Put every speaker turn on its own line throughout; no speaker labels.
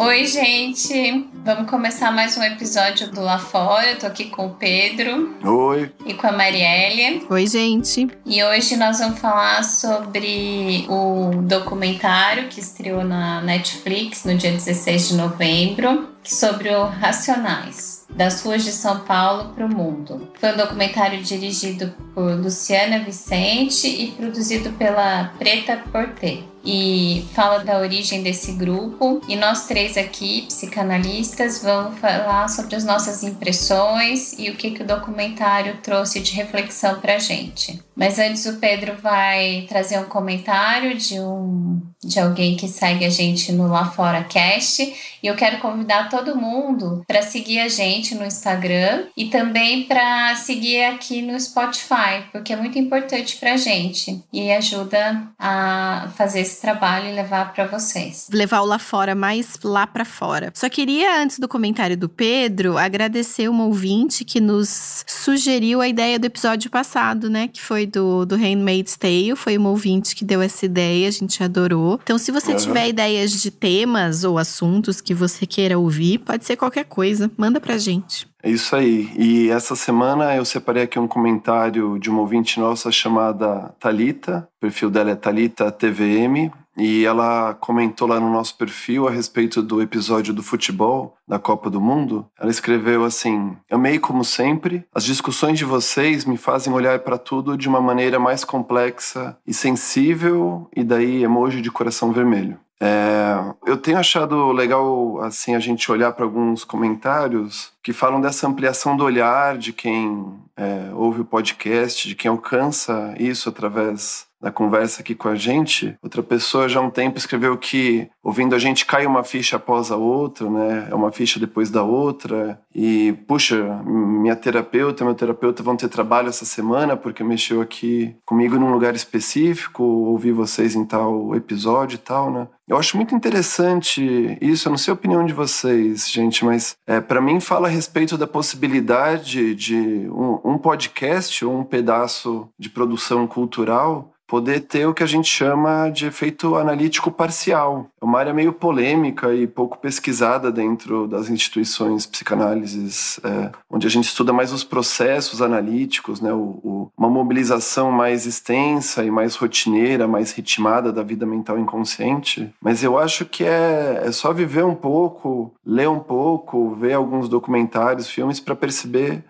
Oi, gente! Vamos começar mais um episódio do Lá Fora. Eu tô aqui com o Pedro.
Oi.
E com a Marielle.
Oi, gente.
E hoje nós vamos falar sobre o documentário que estreou na Netflix no dia 16 de novembro, sobre o Racionais, das ruas de São Paulo para o mundo. Foi um documentário dirigido por Luciana Vicente e produzido pela Preta Porter. E fala da origem desse grupo. E nós três aqui, psicanalistas, vamos falar sobre as nossas impressões e o que o documentário trouxe de reflexão pra gente. Mas antes o Pedro vai trazer um comentário de alguém que segue a gente no Lá Fora Cast. E eu quero convidar todo mundo para seguir a gente no Instagram e também para seguir aqui no Spotify, porque é muito importante pra gente e ajuda a fazer esse trabalho e levar para vocês.
Levar o Lá Fora mais lá para fora. Só queria, antes do comentário do Pedro, agradecer uma ouvinte que nos sugeriu a ideia do episódio passado, né? Que foi do Handmaid's Tale. Foi uma ouvinte que deu essa ideia, a gente adorou. Então, se você tiver ideias de temas ou assuntos que você queira ouvir, pode ser qualquer coisa, manda pra gente.
É isso aí. E essa semana eu separei aqui um comentário de uma ouvinte nossa chamada Thalita. O perfil dela é Thalita TVM. E ela comentou lá no nosso perfil a respeito do episódio do futebol da Copa do Mundo. Ela escreveu assim: amei como sempre. As discussões de vocês me fazem olhar para tudo de uma maneira mais complexa e sensível. E daí emoji de coração vermelho. Eu tenho achado legal assim, a gente olhar para alguns comentários que falam dessa ampliação do olhar de quem ouve o podcast, de quem alcança isso através da conversa aqui com a gente. Outra pessoa já há um tempo escreveu que ouvindo a gente cai uma ficha após a outra, né? É uma ficha depois da outra. E, puxa, meu terapeuta vão ter trabalho essa semana porque mexeu aqui comigo num lugar específico, ouvi vocês em tal episódio e tal, né? Eu acho muito interessante isso, eu não sei a opinião de vocês, gente, mas para mim fala a respeito da possibilidade de um podcast ou um pedaço de produção cultural poder ter o que a gente chama de efeito analítico parcial. É uma área meio polêmica e pouco pesquisada dentro das instituições psicanálises, onde a gente estuda mais os processos analíticos, né? Uma mobilização mais extensa e mais rotineira, mais ritmada da vida mental inconsciente. Mas eu acho que é só viver um pouco, ler um pouco, ver alguns documentários, filmes, para perceber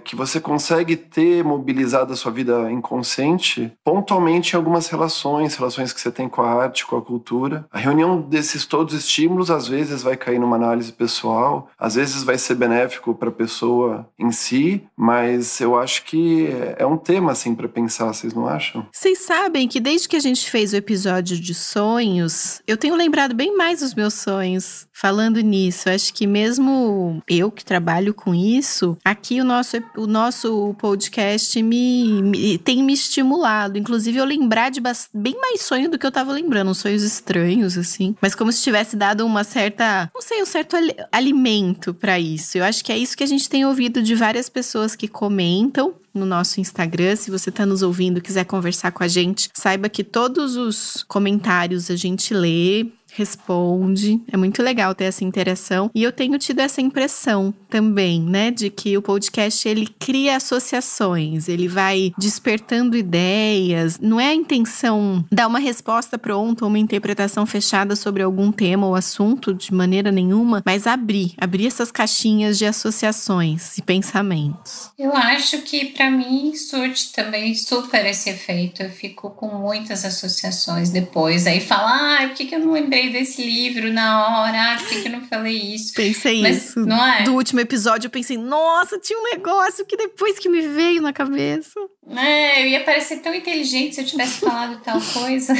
que você consegue ter mobilizado a sua vida inconsciente pontualmente em algumas relações que você tem com a arte, com a cultura. A reunião desses todos os estímulos às vezes vai cair numa análise pessoal, às vezes vai ser benéfico para a pessoa em si, mas eu acho que é um tema assim para pensar, vocês não acham?
Vocês sabem que desde que a gente fez o episódio de sonhos, eu tenho lembrado bem mais dos meus sonhos. Falando nisso, acho que mesmo eu que trabalho com isso, aqui o nosso podcast tem me estimulado. Inclusive, eu lembrar de bem mais sonho do que eu tava lembrando. Uns sonhos estranhos, assim. Mas como se tivesse dado uma certa... Não sei, um certo alimento pra isso. Eu acho que é isso que a gente tem ouvido de várias pessoas que comentam no nosso Instagram. Se você tá nos ouvindo, quiser conversar com a gente, saiba que todos os comentários a gente lê, responde. É muito legal ter essa interação. E eu tenho tido essa impressão também, né? De que o podcast, ele cria associações. Ele vai despertando ideias. Não é a intenção dar uma resposta pronta ou uma interpretação fechada sobre algum tema ou assunto de maneira nenhuma, mas abrir essas caixinhas de associações e pensamentos.
Eu acho que pra mim surte também super esse efeito. Eu fico com muitas associações depois. Aí falo, por que eu não lembrei desse livro na hora? Por que eu não falei isso?
Pensei isso.
Não é?
Do último episódio eu pensei, nossa, tinha um negócio que depois que me veio na cabeça.
Eu ia parecer tão inteligente se eu tivesse falado tal coisa.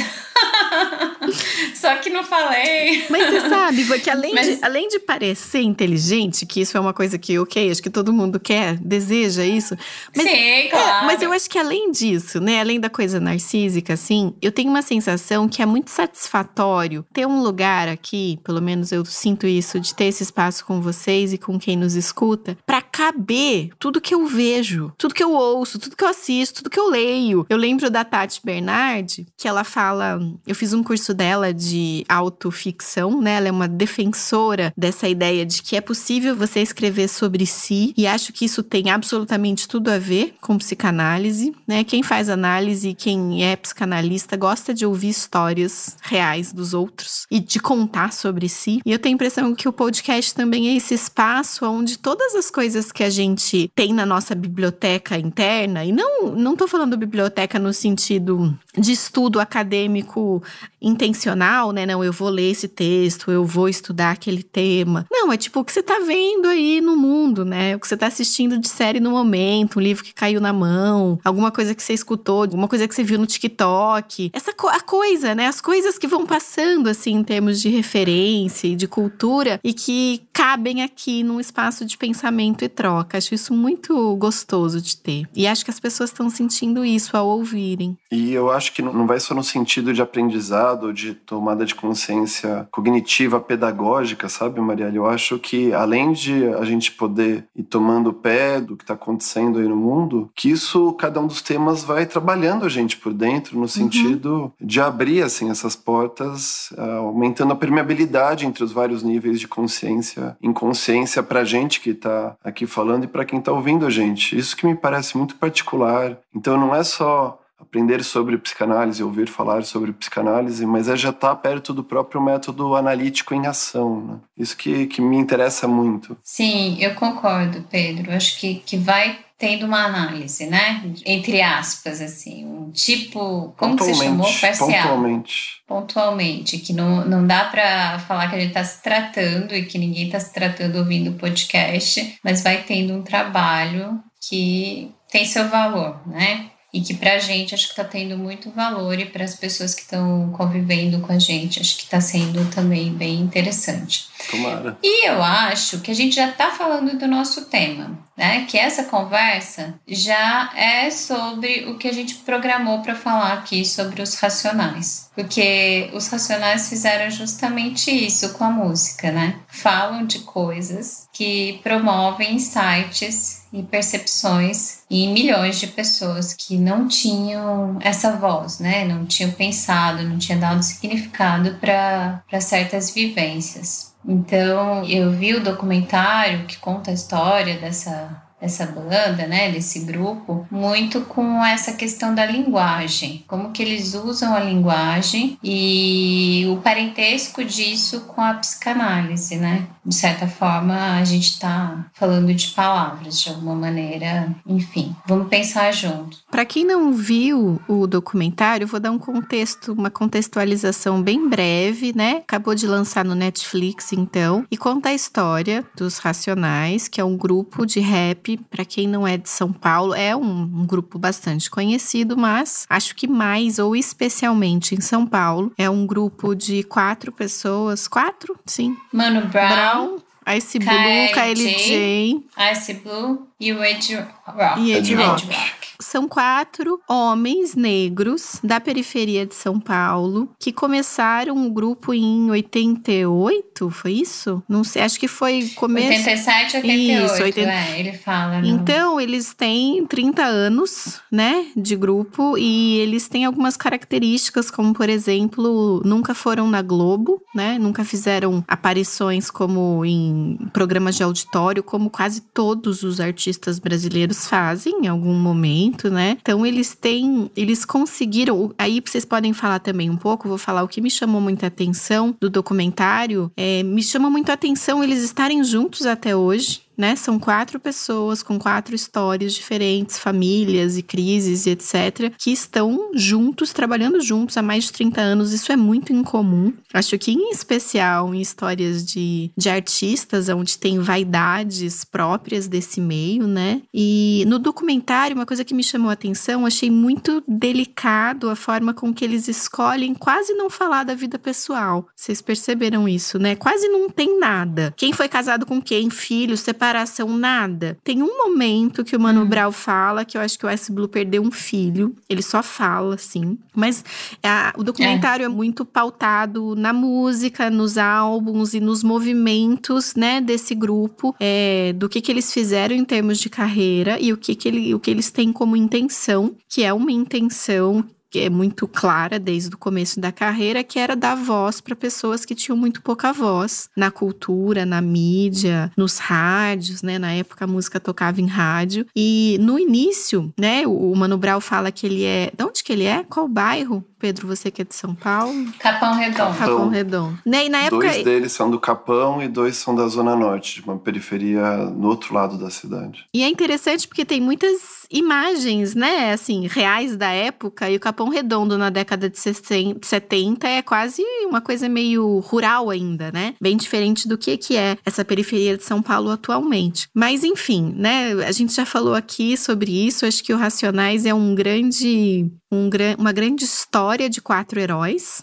Só que não falei.
Mas você sabe, porque além de parecer inteligente, que isso é uma coisa que, acho que todo mundo quer, deseja isso. Mas,
sim, claro.
Mas eu acho que além disso, né, além da coisa narcísica, assim, eu tenho uma sensação que é muito satisfatório ter um lugar aqui, pelo menos eu sinto isso, de ter esse espaço com vocês e com quem nos escuta, pra caber tudo que eu vejo, tudo que eu ouço, tudo que eu assisto, tudo que eu leio. Eu lembro da Tati Bernardi, que ela fala... Eu fiz um curso dela de de autoficção, né? Ela é uma defensora dessa ideia de que é possível você escrever sobre si, e acho que isso tem absolutamente tudo a ver com psicanálise, né? Quem faz análise, quem é psicanalista, gosta de ouvir histórias reais dos outros e de contar sobre si. E eu tenho a impressão que o podcast também é esse espaço onde todas as coisas que a gente tem na nossa biblioteca interna, e não tô falando biblioteca no sentido de estudo acadêmico intencional, né? Não, eu vou ler esse texto, eu vou estudar aquele tema. Não, é tipo o que você tá vendo aí no mundo, né? O que você tá assistindo de série no momento, um livro que caiu na mão, alguma coisa que você escutou, alguma coisa que você viu no TikTok. A coisa, né? As coisas que vão passando, assim, em termos de referência e de cultura e que cabem aqui num espaço de pensamento e troca. Acho isso muito gostoso de ter. E acho que as pessoas estão sentindo isso ao ouvirem.
E eu acho que não vai só no sentido de aprendizado, de tomada de consciência cognitiva, pedagógica, sabe, Marielle? Eu acho que além de a gente poder ir tomando pé do que está acontecendo aí no mundo, que isso, cada um dos temas vai trabalhando a gente por dentro, no sentido de abrir, assim, essas portas, aumentando a permeabilidade entre os vários níveis de consciência, inconsciência pra gente que tá aqui falando e pra quem tá ouvindo a gente. Isso que me parece muito particular. Então não é só aprender sobre psicanálise, ouvir falar sobre psicanálise, mas é já estar perto do próprio método analítico em ação, né? Isso que me interessa muito.
Sim, eu concordo, Pedro. Acho que vai tendo uma análise, né? Entre aspas, assim, um tipo... Como que você chamou? Parcial. Pontualmente. Que não dá para falar que a gente está se tratando e que ninguém está se tratando ouvindo o podcast, mas vai tendo um trabalho que tem seu valor, né? E que pra gente acho que tá tendo muito valor, e para as pessoas que estão convivendo com a gente acho que tá sendo também bem interessante.
Tomara.
E eu acho que a gente já tá falando do nosso tema, né? Que essa conversa já é sobre o que a gente programou para falar aqui sobre os Racionais. Porque os Racionais fizeram justamente isso com a música, né? Falam de coisas que promovem insights e percepções em milhões de pessoas que não tinham essa voz, né? Não tinham pensado, não tinham dado significado para certas vivências. Então, eu vi o documentário que conta a história dessa banda, né, desse grupo, muito com essa questão da linguagem, como que eles usam a linguagem e o parentesco disso com a psicanálise, né? De certa forma, a gente está falando de palavras, de alguma maneira, enfim, vamos pensar junto.
Para quem não viu o documentário, eu vou dar uma contextualização bem breve, né? Acabou de lançar no Netflix, então, e conta a história dos Racionais, que é um grupo de rap. Para quem não é de São Paulo, é um grupo bastante conhecido, mas acho que mais ou especialmente em São Paulo, é um grupo de 4 pessoas, 4? Sim.
Mano Brown,
Ice Blue, KLJ,
Ice Blue e o Ed Rock.
E Ed Rock. São 4 homens negros da periferia de São Paulo que começaram o grupo em 88, foi isso? Não sei, acho que foi começo...
87, 88, isso, ele fala.
Então, eles têm 30 anos, né, de grupo, e eles têm algumas características, como, por exemplo, nunca foram na Globo, né, nunca fizeram aparições como em programas de auditório, como quase todos os artistas brasileiros fazem em algum momento, né? Então eles conseguiram, aí vocês podem falar também um pouco, vou falar o que me chamou muita atenção do documentário, me chama muito a atenção eles estarem juntos até hoje, né? São 4 pessoas com 4 histórias diferentes, famílias e crises e etc., que estão juntos, trabalhando juntos há mais de 30 anos. Isso é muito incomum. Acho que em especial em histórias de artistas, onde tem vaidades próprias desse meio, né? E no documentário, uma coisa que me chamou a atenção, achei muito delicado a forma com que eles escolhem quase não falar da vida pessoal. Vocês perceberam isso, né? Quase não tem nada. Quem foi casado com quem, filhos, separação, nada. Tem um momento que o Mano Brown fala, que eu acho que o Ice Blue perdeu um filho. Ele só fala, assim. Mas o documentário é muito pautado na música, nos álbuns e nos movimentos, né, desse grupo, do que eles fizeram em termos de carreira e o que eles têm como intenção, que é uma intenção que é muito clara desde o começo da carreira, que era dar voz para pessoas que tinham muito pouca voz na cultura, na mídia, nos rádios, né? Na época a música tocava em rádio. E no início, né, o Mano Brown fala que ele é... De onde que ele é? Qual bairro? Pedro, você que é de São Paulo?
Capão Redondo.
Capão Redondo. Né? E na época...
2 deles são do Capão e 2 são da Zona Norte, de uma periferia no outro lado da cidade.
E é interessante porque tem muitas imagens, né, assim, reais da época, e o Capão Redondo na década de 70 é quase uma coisa meio rural ainda, né? Bem diferente do que é essa periferia de São Paulo atualmente. Mas, enfim, né, a gente já falou aqui sobre isso, acho que o Racionais é uma grande história de 4 heróis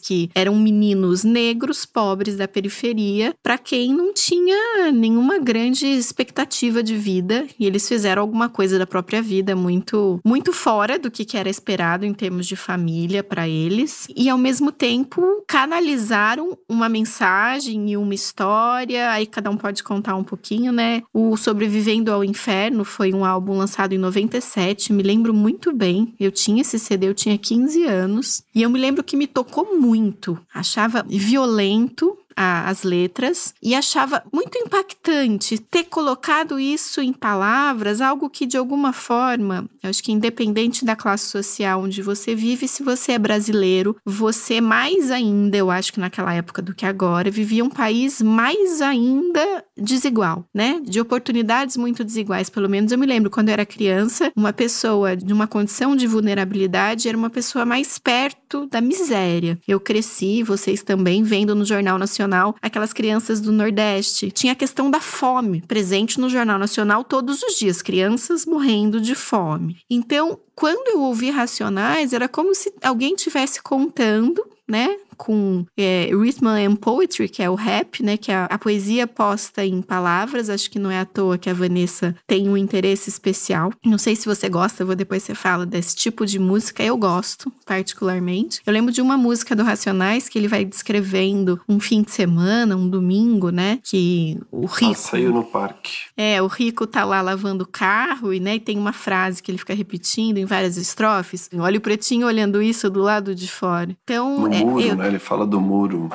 que eram meninos negros, pobres da periferia, para quem não tinha nenhuma grande expectativa de vida, e eles fizeram alguma coisa da própria vida muito, muito fora do que era esperado em termos de família para eles, e ao mesmo tempo canalizaram uma mensagem e uma história. Aí cada um pode contar um pouquinho, né? O Sobrevivendo ao Inferno foi um álbum lançado em 97, me lembro muito bem, eu tinha esse CD, eu tinha 15 anos, e eu me lembro que me tocou muito, achava violento as letras, e achava muito impactante ter colocado isso em palavras, algo que de alguma forma, eu acho que independente da classe social onde você vive, se você é brasileiro, você mais ainda, eu acho que naquela época do que agora, vivia um país mais ainda desigual, né? De oportunidades muito desiguais. Pelo menos eu me lembro, quando eu era criança, uma pessoa de uma condição de vulnerabilidade era uma pessoa mais perto da miséria. Eu cresci, vocês também, vendo no Jornal Nacional aquelas crianças do Nordeste. Tinha a questão da fome presente no Jornal Nacional todos os dias, crianças morrendo de fome. Então, quando eu ouvi Racionais, era como se alguém estivesse contando, né, com Rhythm and Poetry, que é o rap, né, que é a poesia posta em palavras. Acho que não é à toa que a Vanessa tem um interesse especial. Não sei se você gosta, depois você fala desse tipo de música. Eu gosto, particularmente. Eu lembro de uma música do Racionais que ele vai descrevendo um fim de semana, um domingo, né, que o rico...
Passeio no parque.
O rico tá lá lavando o carro e tem uma frase que ele fica repetindo em várias estrofes. Olha o pretinho olhando isso do lado de fora. Então,
no muro, né? Ele fala do muro.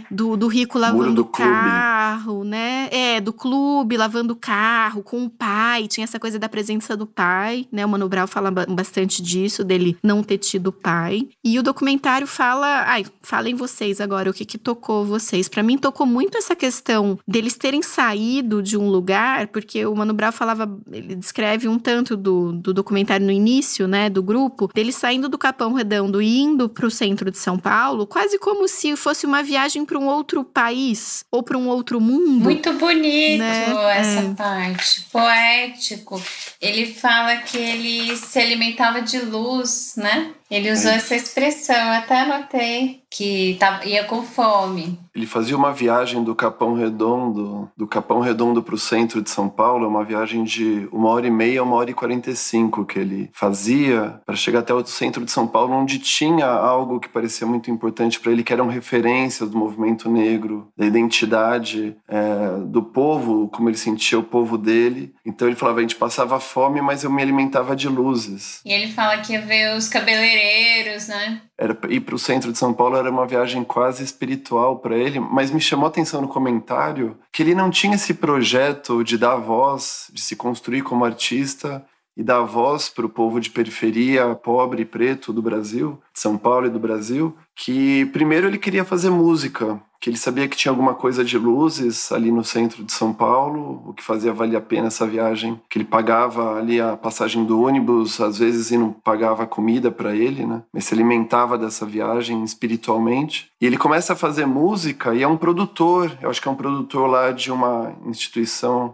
Do rico lavando o carro, né? Do clube, lavando o carro com o pai. Tinha essa coisa da presença do pai, né? O Mano Brown fala bastante disso, dele não ter tido pai. E o documentário fala... falem vocês agora, o que tocou vocês. Pra mim, tocou muito essa questão deles terem saído de um lugar, porque o Mano Brown ele descreve um tanto do documentário no início, né? Do grupo, deles saindo do Capão Redondo e indo pro centro de São Paulo, quase como se fosse uma viagem para um outro país ou para um outro mundo.
Muito bonito, né? Essa parte. Poético. Ele fala que ele se alimentava de luz, né? Ele usou essa expressão, eu até anotei, que ia com fome.
Ele fazia uma viagem do Capão Redondo para o centro de São Paulo, uma viagem de 1h30, 1h45 que ele fazia para chegar até o centro de São Paulo, onde tinha algo que parecia muito importante para ele, que eram referências do movimento negro, da identidade do povo, como ele sentia o povo dele. Então ele falava, a gente passava fome, mas eu me alimentava de luzes.
E ele fala que ia ver os cabeleireiros, né?
Ir para o centro de São Paulo era uma viagem quase espiritual para ele, mas me chamou a atenção no comentário que ele não tinha esse projeto de dar voz, de se construir como artista e dar voz para o povo de periferia, pobre e preto do Brasil, de São Paulo e do Brasil, que primeiro ele queria fazer música, que ele sabia que tinha alguma coisa de luzes ali no centro de São Paulo, o que fazia valer a pena essa viagem, que ele pagava ali a passagem do ônibus, às vezes e não pagava comida para ele, né? Mas se alimentava dessa viagem espiritualmente. E ele começa a fazer música e é um produtor, eu acho que é um produtor lá de uma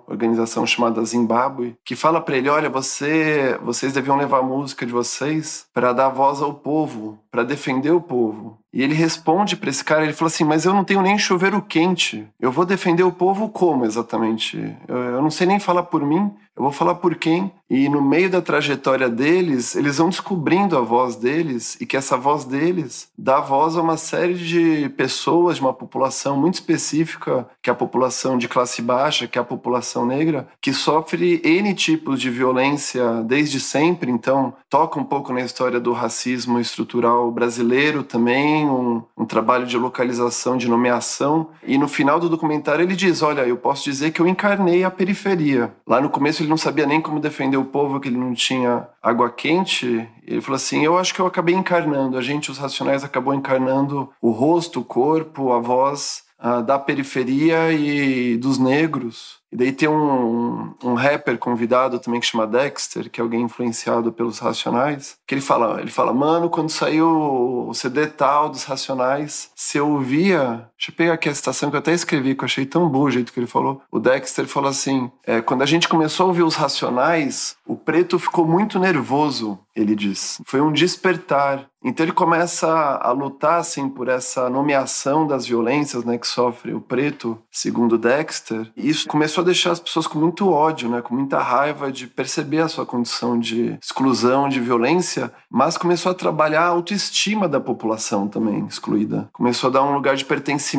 organização chamada Zimbábue, que fala para ele, olha, vocês deviam levar a música de vocês para dar voz ao povo, para defender o povo. E ele responde para esse cara, ele fala assim, mas eu não tenho nem chuveiro quente. Eu vou defender o povo como exatamente? Eu não sei nem falar por mim, eu vou falar por quem? E no meio da trajetória deles, eles vão descobrindo a voz deles e que essa voz deles dá voz a uma série de pessoas, de uma população muito específica, que é a população de classe baixa, que é a população negra, que sofre N tipos de violência desde sempre. Então, toca um pouco na história do racismo estrutural brasileiro também, um trabalho de localização, de nomeação. E no final do documentário ele diz, olha, eu posso dizer que eu encarnei a periferia. Lá no começo ele não sabia nem como defender o povo, que ele não tinha água quente. Ele falou assim, eu acho que eu acabei encarnando, os Racionais acabou encarnando o rosto, o corpo, a voz da periferia e dos negros. E daí tem um rapper convidado também que chama Dexter, que é alguém influenciado pelos Racionais, que ele fala, mano, quando saiu o CD tal dos Racionais, se eu ouvia... Deixa eu pegar aqui a citação que eu até escrevi, que eu achei tão bom o jeito que ele falou. O Dexter falou assim, quando a gente começou a ouvir os Racionais, o preto ficou muito nervoso, ele diz. Foi um despertar. Então ele começa a lutar assim, por essa nomeação das violências, né, que sofre o preto, segundo Dexter. E isso começou a deixar as pessoas com muito ódio, né, com muita raiva de perceber a sua condição de exclusão, de violência, mas começou a trabalhar a autoestima da população também excluída. Começou a dar um lugar de pertencimento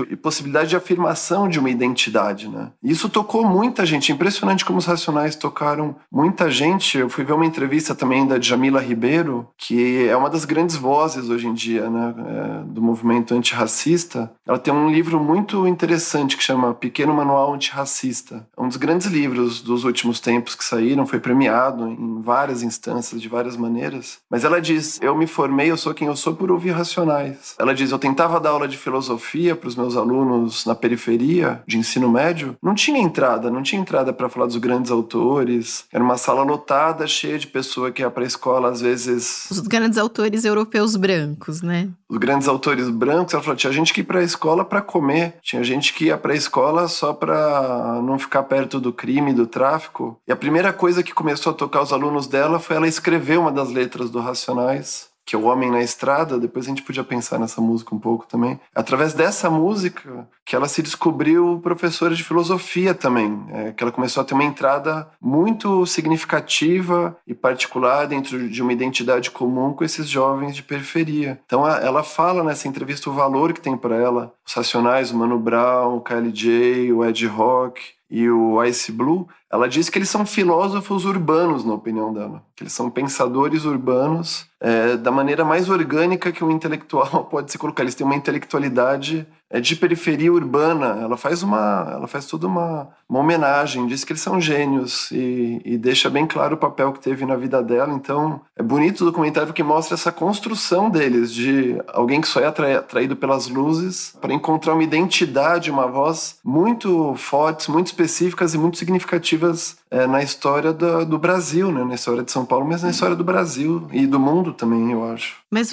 e possibilidade de afirmação de uma identidade, né. E isso tocou muita gente. Impressionante como os Racionais tocaram muita gente. Eu fui ver uma entrevista também da Djamila Ribeiro, que é uma das grandes vozes hoje em dia, né, do movimento antirracista. Ela tem um livro muito interessante que chama Pequeno Manual Antirracista. É um dos grandes livros dos últimos tempos que saíram, foi premiado em várias instâncias, de várias maneiras. Mas ela diz, eu me formei, eu sou quem eu sou por ouvir Racionais. Ela diz, eu tentava dar aula de filosofia para os meus alunos na periferia de ensino médio. Não tinha entrada para falar dos grandes autores. Era uma sala lotada, cheia de pessoa que ia para a escola, às vezes...
Os grandes autores europeus brancos, né?
Os grandes autores brancos, ela falou, tinha gente que ia para a escola para comer, tinha gente que ia para a escola só para não ficar perto do crime, do tráfico. E a primeira coisa que começou a tocar os alunos dela foi ela escrever uma das letras do Racionais, que é O Homem na Estrada. Depois a gente podia pensar nessa música um pouco também. Através dessa música que ela se descobriu professora de filosofia também, que ela começou a ter uma entrada muito significativa e particular dentro de uma identidade comum com esses jovens de periferia. Então ela fala nessa entrevista o valor que tem para ela os Racionais, o Mano Brown, o KLJ, o Ed Rock e o Ice Blue. Ela diz que eles são filósofos urbanos, na opinião dela. Que eles são pensadores urbanos da maneira mais orgânica que um intelectual pode se colocar. Eles têm uma intelectualidade de periferia urbana. Ela faz toda uma homenagem, diz que eles são gênios e deixa bem claro o papel que teve na vida dela. Então, é bonito o documentário porque mostra essa construção deles, de alguém que só é atraído pelas luzes para encontrar uma identidade, uma voz muito fortes, muito específicas e muito significativas na história do Brasil, né? Na história de São Paulo, mas na história do Brasil e do mundo também, eu acho.
Mas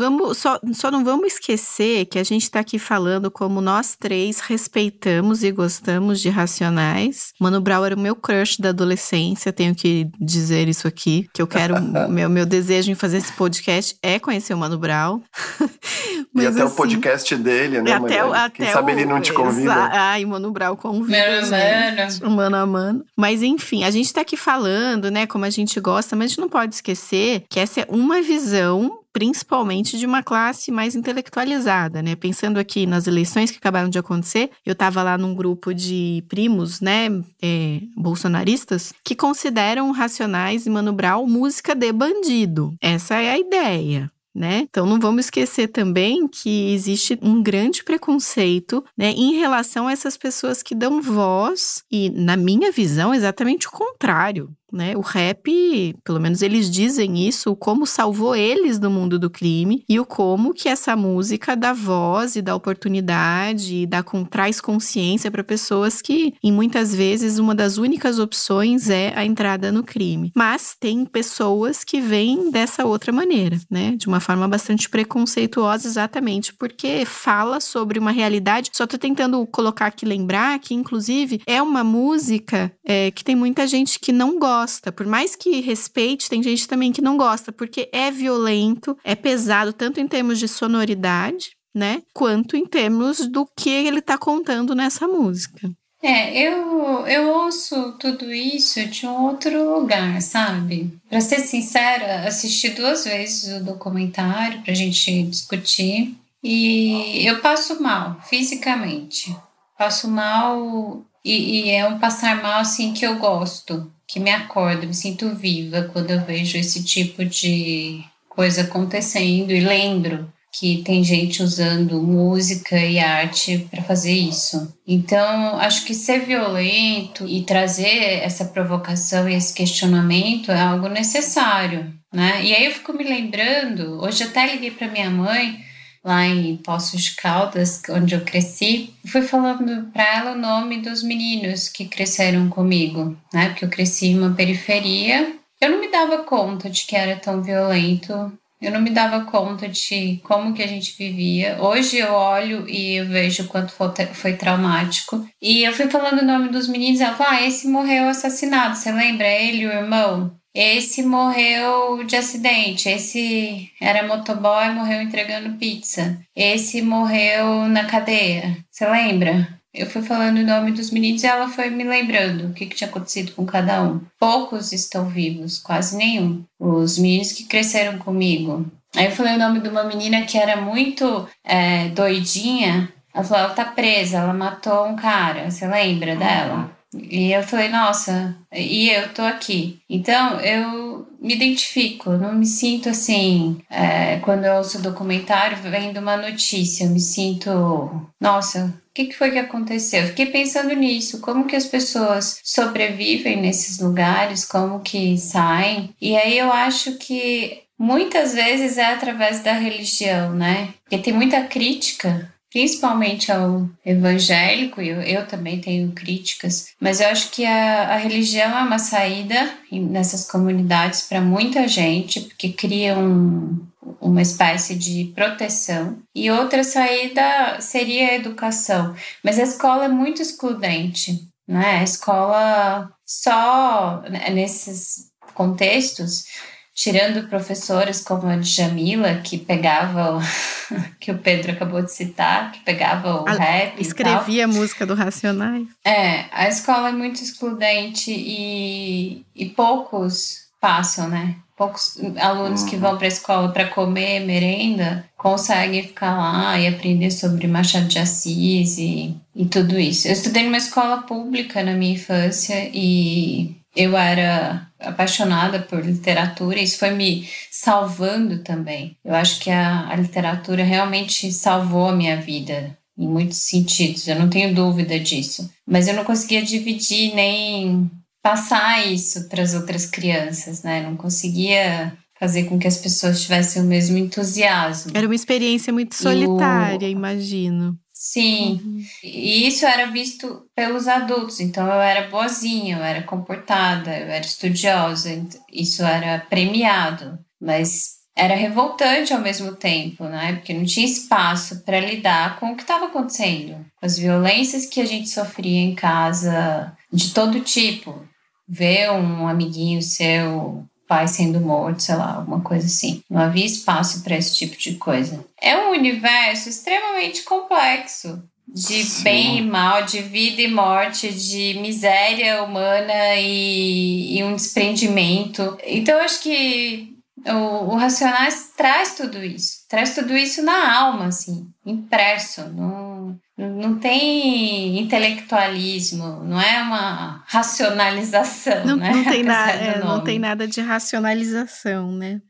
só não vamos esquecer que a gente está aqui falando como nós três respeitamos e gostamos de Racionais. Mano Brown era o meu crush da adolescência, tenho que dizer isso aqui, que eu quero, meu desejo em fazer esse podcast é conhecer o Mano Brown.
Mas, e até assim, o podcast dele, né, quem sabe ele não te convida.
Ai, Mano Brown convida, mano a mano. Mas enfim, a gente tá aqui falando, né, como a gente gosta, mas a gente não pode esquecer que essa é uma visão principalmente de uma classe mais intelectualizada, né? Pensando aqui nas eleições que acabaram de acontecer, eu tava lá num grupo de primos, né, bolsonaristas, que consideram Racionais e Mano Brown música de bandido. Essa é a ideia. Né? Então não vamos esquecer também que existe um grande preconceito, né, em relação a essas pessoas que dão voz e, na minha visão, exatamente o contrário. Né? O rap, pelo menos eles dizem isso, o como salvou eles do mundo do crime e o como que essa música dá voz e dá oportunidade e traz consciência para pessoas que, em muitas vezes, uma das únicas opções é a entrada no crime. Mas tem pessoas que vêm dessa outra maneira, né? De uma forma bastante preconceituosa, exatamente porque fala sobre uma realidade. Só tô tentando colocar aqui, lembrar que, inclusive, é uma música que tem muita gente que não gosta, gosta. Por mais que respeite, tem gente também que não gosta, porque é violento, é pesado, tanto em termos de sonoridade, né? Quanto em termos do que ele tá contando nessa música.
Eu ouço tudo isso de um outro lugar, sabe? Pra ser sincera, assisti 2 vezes o documentário pra gente discutir e eu passo mal, fisicamente. Passo mal e é um passar mal, assim, que eu gosto, que me acorda, me sinto viva quando eu vejo esse tipo de coisa acontecendo e lembro que tem gente usando música e arte para fazer isso. Então, acho que ser violento e trazer essa provocação e esse questionamento é algo necessário, né? E aí eu fico me lembrando, hoje até liguei para minha mãe, lá em Poços de Caldas, onde eu cresci, fui falando para ela o nome dos meninos que cresceram comigo, né? Porque eu cresci em uma periferia. Eu não me dava conta de que era tão violento. Eu não me dava conta de como que a gente vivia. Hoje eu olho e eu vejo o quanto foi traumático. E eu fui falando o nome dos meninos e ela falou, esse morreu assassinado, você lembra? Ele, o irmão? Esse morreu de acidente, esse era motoboy e morreu entregando pizza. Esse morreu na cadeia, você lembra? Eu fui falando o nome dos meninos e ela foi me lembrando o que tinha acontecido com cada um. Poucos estão vivos, quase nenhum. Os meninos que cresceram comigo. Aí eu falei o nome de uma menina que era muito doidinha. Ela falou, ela tá presa, ela matou um cara. Você lembra dela? E eu falei, nossa, e eu tô aqui. Então, eu me identifico, não me sinto assim, quando eu ouço o documentário, vendo uma notícia, eu me sinto, nossa, o que foi que aconteceu? Eu fiquei pensando nisso, como que as pessoas sobrevivem nesses lugares, como que saem. E aí eu acho que muitas vezes é através da religião, né? Porque tem muita crítica, principalmente ao evangélico, e eu também tenho críticas, mas eu acho que a religião é uma saída nessas comunidades para muita gente, porque cria uma espécie de proteção. E outra saída seria a educação, mas a escola é muito excludente, né? A escola só nesses contextos, tirando professoras como a Djamila, que pegava que o Pedro acabou de citar, que pegava o rap
escrevia a música do Racionais.
A escola é muito excludente e poucos passam, né? Poucos alunos que vão para a escola para comer merenda conseguem ficar lá e aprender sobre Machado de Assis e tudo isso. Eu estudei numa escola pública na minha infância e eu era apaixonada por literatura e isso foi me salvando também. Eu acho que a literatura realmente salvou a minha vida em muitos sentidos, eu não tenho dúvida disso. Mas eu não conseguia dividir nem passar isso para as outras crianças, né? Não conseguia fazer com que as pessoas tivessem o mesmo entusiasmo.
Era uma experiência muito solitária, imagino.
Sim, e isso era visto pelos adultos, então eu era boazinha, eu era comportada, eu era estudiosa, isso era premiado, mas era revoltante ao mesmo tempo, né? Porque não tinha espaço para lidar com o que estava acontecendo, com as violências que a gente sofria em casa, de todo tipo. Ver um amiguinho seu, pai sendo morto, sei lá, alguma coisa assim. Não havia espaço para esse tipo de coisa. É um universo extremamente complexo, de bem e mal, de vida e morte, de miséria humana e um desprendimento. Então, eu acho que o Racionais traz tudo isso na alma, assim, impresso, não tem intelectualismo, não é uma racionalização, né?
Não tem nada de racionalização, né?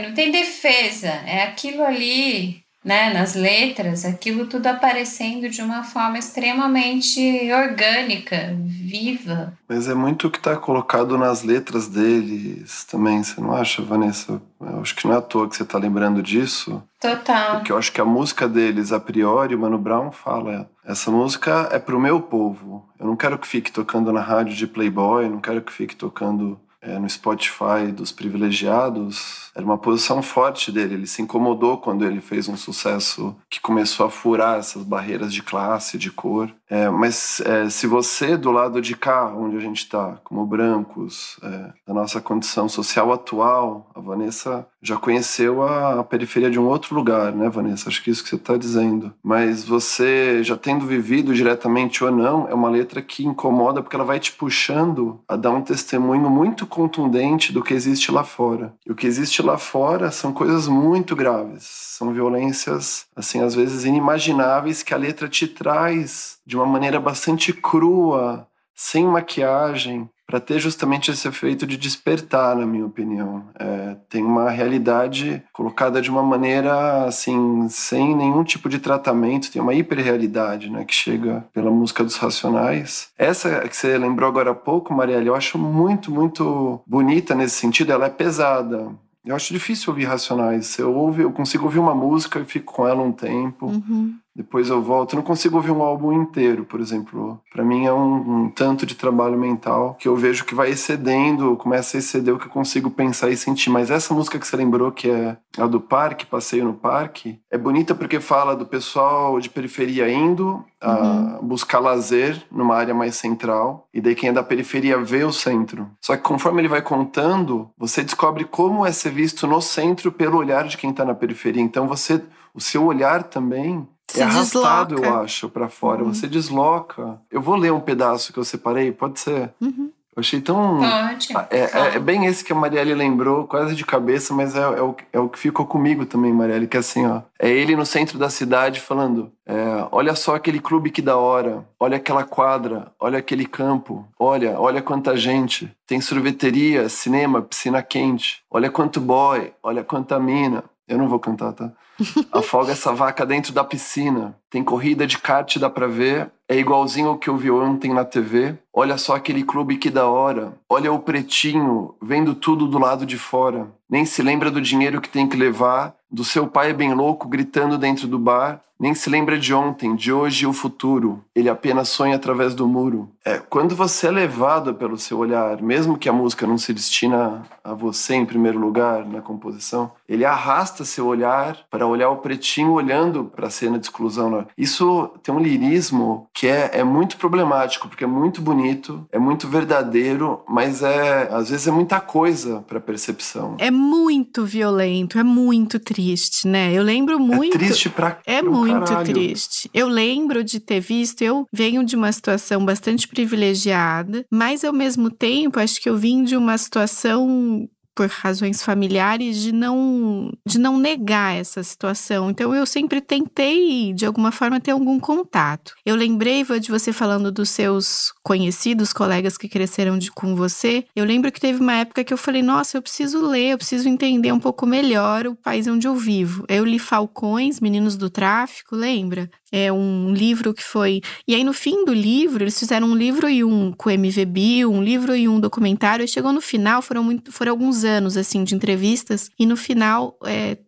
Não tem defesa, é aquilo ali, né, nas letras, aquilo tudo aparecendo de uma forma extremamente orgânica, viva.
Mas é muito o que está colocado nas letras deles também, você não acha, Vanessa? Eu acho que não é à toa que você está lembrando disso.
Total.
Porque eu acho que a música deles, a priori, o Mano Brown fala, essa música é pro meu povo. Eu não quero que fique tocando na rádio de Playboy, não quero que fique tocando no Spotify dos privilegiados, era uma posição forte dele. Ele se incomodou quando ele fez um sucesso que começou a furar essas barreiras de classe, de cor. Mas se você, do lado de cá, onde a gente está, como brancos, da nossa condição social atual, a Vanessa já conheceu a periferia de um outro lugar, né, Vanessa? Acho que é isso que você está dizendo. Mas você, já tendo vivido diretamente ou não, é uma letra que incomoda porque ela vai te puxando a dar um testemunho muito contundente do que existe lá fora. E o que existe lá fora são coisas muito graves. São violências, assim, às vezes inimagináveis, que a letra te traz de uma maneira bastante crua, sem maquiagem, para ter justamente esse efeito de despertar, na minha opinião. Tem uma realidade colocada de uma maneira, assim, sem nenhum tipo de tratamento, tem uma hiperrealidade, né, que chega pela música dos Racionais. Essa que você lembrou agora há pouco, Marielle, eu acho muito, muito bonita nesse sentido, ela é pesada. Eu acho difícil ouvir Racionais. Eu consigo ouvir uma música e fico com ela um tempo. Depois eu volto. Eu não consigo ouvir um álbum inteiro, por exemplo. Para mim é um tanto de trabalho mental que eu vejo que vai excedendo, começa a exceder o que eu consigo pensar e sentir. Mas essa música que você lembrou, que é a do parque, Passeio no Parque, é bonita porque fala do pessoal de periferia indo a buscar lazer numa área mais central. E daí quem é da periferia vê o centro. Só que conforme ele vai contando, você descobre como é ser visto no centro pelo olhar de quem tá na periferia. Então o seu olhar também
se
é arrastado,
desloca.
Eu acho, pra fora. Você desloca. Eu vou ler um pedaço que eu separei, pode ser? Eu achei tão...
Pode.
É bem esse que a Marielle lembrou, quase de cabeça, mas é o que ficou comigo também, Marielle, que é assim, ó. É ele no centro da cidade falando, olha só aquele clube que da hora, olha aquela quadra, olha aquele campo, olha quanta gente. Tem sorveteria, cinema, piscina quente. Olha quanto boy, olha quanta mina. Eu não vou cantar, tá? Afoga essa vaca dentro da piscina. Tem corrida de kart, dá pra ver. É igualzinho ao que eu vi ontem na TV. Olha só aquele clube que da hora. Olha o pretinho, vendo tudo do lado de fora. Nem se lembra do dinheiro que tem que levar. Do seu pai bem louco gritando dentro do bar. Nem se lembra de ontem, de hoje e o futuro. Ele apenas sonha através do muro. Quando você é levado pelo seu olhar, mesmo que a música não se destina a você em primeiro lugar na composição, ele arrasta seu olhar para olhar o pretinho olhando para a cena de exclusão. Isso tem um lirismo que é muito problemático, porque é muito bonito, é muito verdadeiro, mas às vezes é muita coisa para percepção.
É muito violento, é muito triste, né? Eu lembro muito...
É triste
É muito
caralho.
triste. Eu lembro de ter visto, eu venho de uma situação bastante privilegiada, mas ao mesmo tempo, acho que eu vim de uma situação, por razões familiares, de não negar essa situação. Então, eu sempre tentei, de alguma forma, ter algum contato. Eu lembrei, de você falando dos seus conhecidos, colegas que cresceram com você. Eu lembro que teve uma época que eu falei, nossa, eu preciso ler, eu preciso entender um pouco melhor o país onde eu vivo. Eu li Falcões, Meninos do Tráfico, lembra? É um livro que foi... E aí, no fim do livro, eles fizeram um livro e um com MVB, um livro e um documentário. E chegou no final, foram alguns anos, assim, de entrevistas. E no final,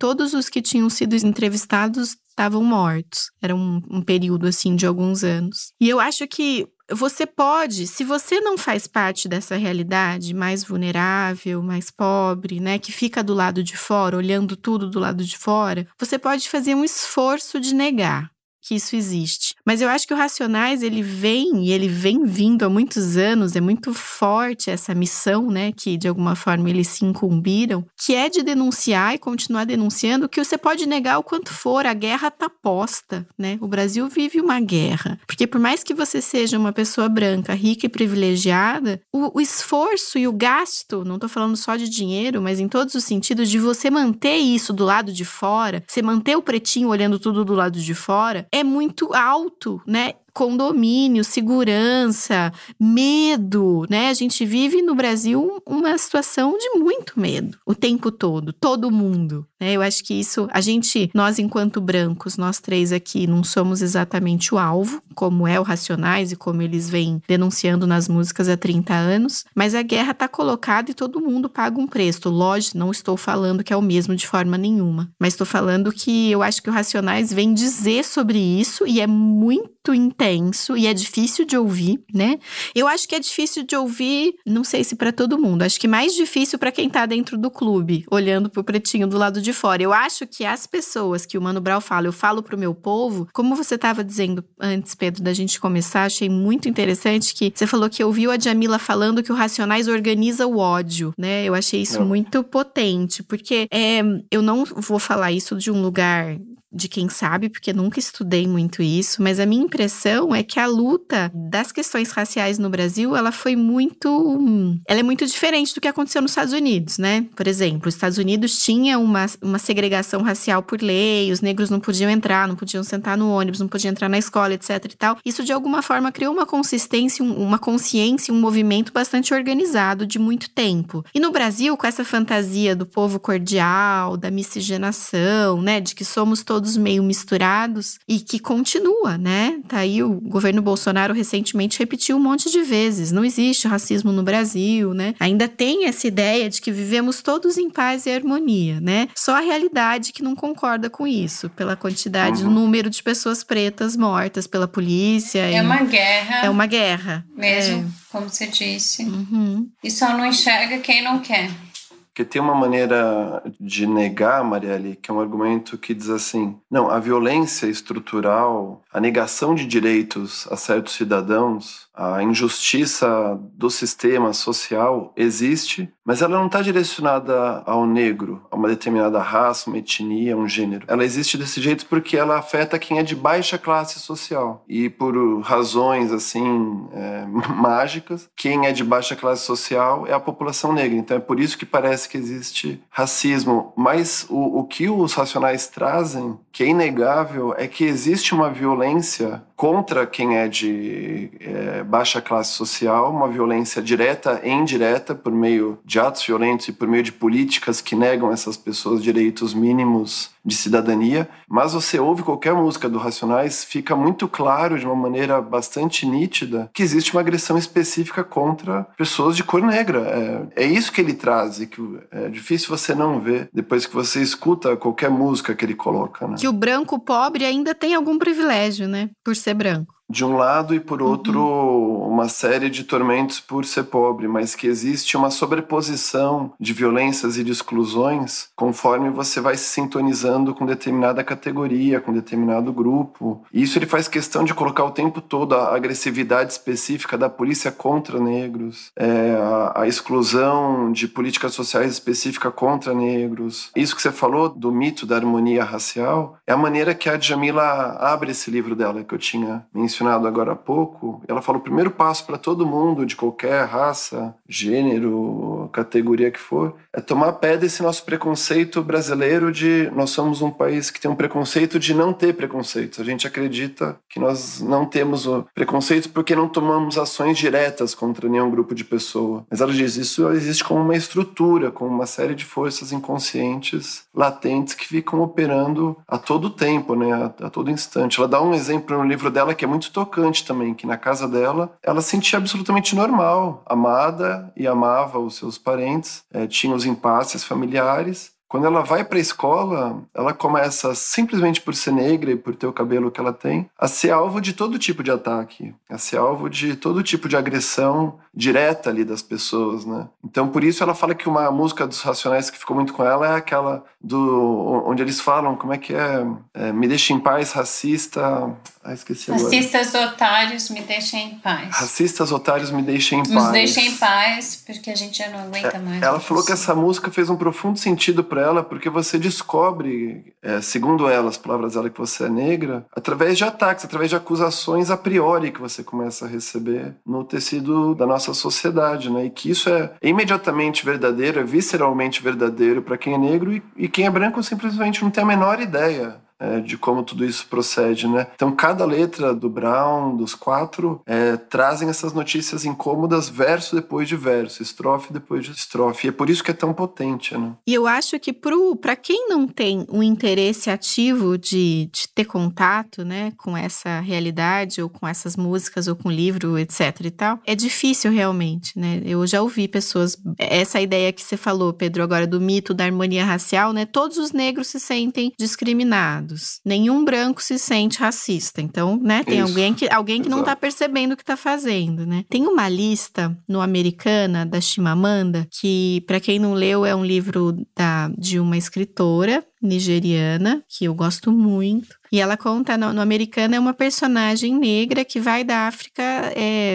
todos os que tinham sido entrevistados estavam mortos. Era um período, assim, de alguns anos. E eu acho que você pode, se você não faz parte dessa realidade mais vulnerável, mais pobre, né, que fica do lado de fora, olhando tudo do lado de fora, você pode fazer um esforço de negar que isso existe. Mas eu acho que o Racionais, ele vem vindo há muitos anos, é muito forte essa missão, né, que de alguma forma eles se incumbiram, que é de denunciar e continuar denunciando, que você pode negar o quanto for, a guerra tá posta, né? O Brasil vive uma guerra. Porque por mais que você seja uma pessoa branca, rica e privilegiada, o esforço e o gasto, não tô falando só de dinheiro, mas em todos os sentidos, de você manter isso do lado de fora, você manter o pretinho olhando tudo do lado de fora, é muito alto, né? Condomínio, segurança, medo, né? A gente vive no Brasil uma situação de muito medo o tempo todo mundo, né? Eu acho que isso, nós enquanto brancos, nós três aqui não somos exatamente o alvo, como é o Racionais e como eles vêm denunciando nas músicas há 30 anos, mas a guerra tá colocada e todo mundo paga um preço. Lógico, não estou falando que é o mesmo de forma nenhuma, mas estou falando que eu acho que o Racionais vem dizer sobre isso e é muito intenso intenso e é difícil de ouvir, né? Eu acho que é difícil de ouvir, não sei se pra todo mundo, acho que mais difícil pra quem tá dentro do clube, olhando pro pretinho do lado de fora. Eu acho que as pessoas que o Mano Brown fala, eu falo pro meu povo, como você tava dizendo antes, Pedro, da gente começar, achei muito interessante que você falou que ouviu a Djamila falando que o Racionais organiza o ódio, né? Eu achei isso muito potente, porque eu não vou falar isso de um lugar de quem sabe, porque nunca estudei muito isso, mas a minha impressão é que a luta das questões raciais no Brasil, ela é muito diferente do que aconteceu nos Estados Unidos, né? Por exemplo, os Estados Unidos tinha uma segregação racial por lei, os negros não podiam entrar, não podiam sentar no ônibus, não podiam entrar na escola, etc e tal. Isso, de alguma forma, criou uma consistência, uma consciência, um movimento bastante organizado de muito tempo. E no Brasil, com essa fantasia do povo cordial, da miscigenação, né? De que somos todos meio misturados e que continua, né? Tá aí o governo Bolsonaro recentemente repetiu um monte de vezes. Não existe racismo no Brasil, né? Ainda tem essa ideia de que vivemos todos em paz e harmonia, né? Só a realidade que não concorda com isso, pela quantidade, o número de pessoas pretas mortas pela polícia.
É uma guerra.
É uma guerra.
Mesmo, como você disse. E só não enxerga quem não quer.
Porque tem uma maneira de negar, Marielle, que é um argumento que diz assim, não, a violência estrutural, a negação de direitos a certos cidadãos, a injustiça do sistema social existe, mas ela não está direcionada ao negro, a uma determinada raça, uma etnia, um gênero. Ela existe desse jeito porque ela afeta quem é de baixa classe social. E por razões, assim, mágicas, quem é de baixa classe social é a população negra. Então é por isso que parece que existe racismo. Mas o que os Racionais trazem, que é inegável, é que existe uma violência contra quem é de baixa classe social, uma violência direta e indireta por meio de atos violentos e por meio de políticas que negam a essas pessoas direitos mínimos de cidadania. Mas você ouve qualquer música do Racionais, fica muito claro, de uma maneira bastante nítida, que existe uma agressão específica contra pessoas de cor negra. É isso que ele traz e que é difícil você não ver depois que você escuta qualquer música que ele coloca, né?
Que o branco pobre ainda tem algum privilégio, né? Por ser branco.
De um lado e por outro, uma série de tormentos por ser pobre, mas que existe uma sobreposição de violências e de exclusões conforme você vai se sintonizando com determinada categoria, com determinado grupo. E isso ele faz questão de colocar o tempo todo a agressividade específica da polícia contra negros, a exclusão de políticas sociais específicas contra negros. Isso que você falou do mito da harmonia racial é a maneira que a Djamila abre esse livro dela, que eu tinha mencionado agora há pouco. Ela fala: o primeiro passo para todo mundo, de qualquer raça, gênero, categoria que for, é tomar pé desse nosso preconceito brasileiro de nós somos um país que tem um preconceito de não ter preconceitos. A gente acredita que nós não temos o preconceito porque não tomamos ações diretas contra nenhum grupo de pessoa. Mas ela diz, isso existe como uma estrutura, como uma série de forças inconscientes, latentes, que ficam operando a todo tempo, né? A todo instante. Ela dá um exemplo no livro dela que é muito tocante também, que na casa dela, ela se sentia absolutamente normal, amada e amava os seus parentes, tinha os impasses familiares. Quando ela vai para a escola, ela começa, simplesmente por ser negra e por ter o cabelo que ela tem, a ser alvo de todo tipo de ataque, a ser alvo de todo tipo de agressão direta ali das pessoas, né? Então, por isso ela fala que uma música dos Racionais que ficou muito com ela é aquela onde eles falam, como é que é? Me deixa em paz, racista... esqueci agora.
Racistas otários, me deixem em paz.
Racistas otários, me deixem em paz.
Nos deixem em paz, porque a gente já não aguenta mais.
Ela falou que essa música fez um profundo sentido para ela, porque você descobre, segundo ela, as palavras dela, que você é negra, através de ataques, através de acusações a priori que você começa a receber no tecido da nossa sociedade, né? E que isso é imediatamente verdadeiro, é visceralmente verdadeiro para quem é negro, e quem é branco simplesmente não tem a menor ideia de como tudo isso procede, né? Então, cada letra do Brown, dos quatro, trazem essas notícias incômodas verso depois de verso, estrofe depois de estrofe. E é por isso que é tão potente, né?
E eu acho que para quem não tem um interesse ativo de ter contato, né, com essa realidade, ou com essas músicas, ou com livro, etc e tal, é difícil realmente, né? Eu já ouvi pessoas... Essa ideia que você falou, Pedro, agora do mito da harmonia racial, né? Todos os negros se sentem discriminados. lados. Nenhum branco se sente racista. Então, né, tem alguém que não tá percebendo o que tá fazendo, né? Tem uma lista no Americana, da Chimamanda, que, pra quem não leu, é um livro de uma escritora nigeriana, que eu gosto muito. E ela conta, no Americana, é uma personagem negra que vai da África,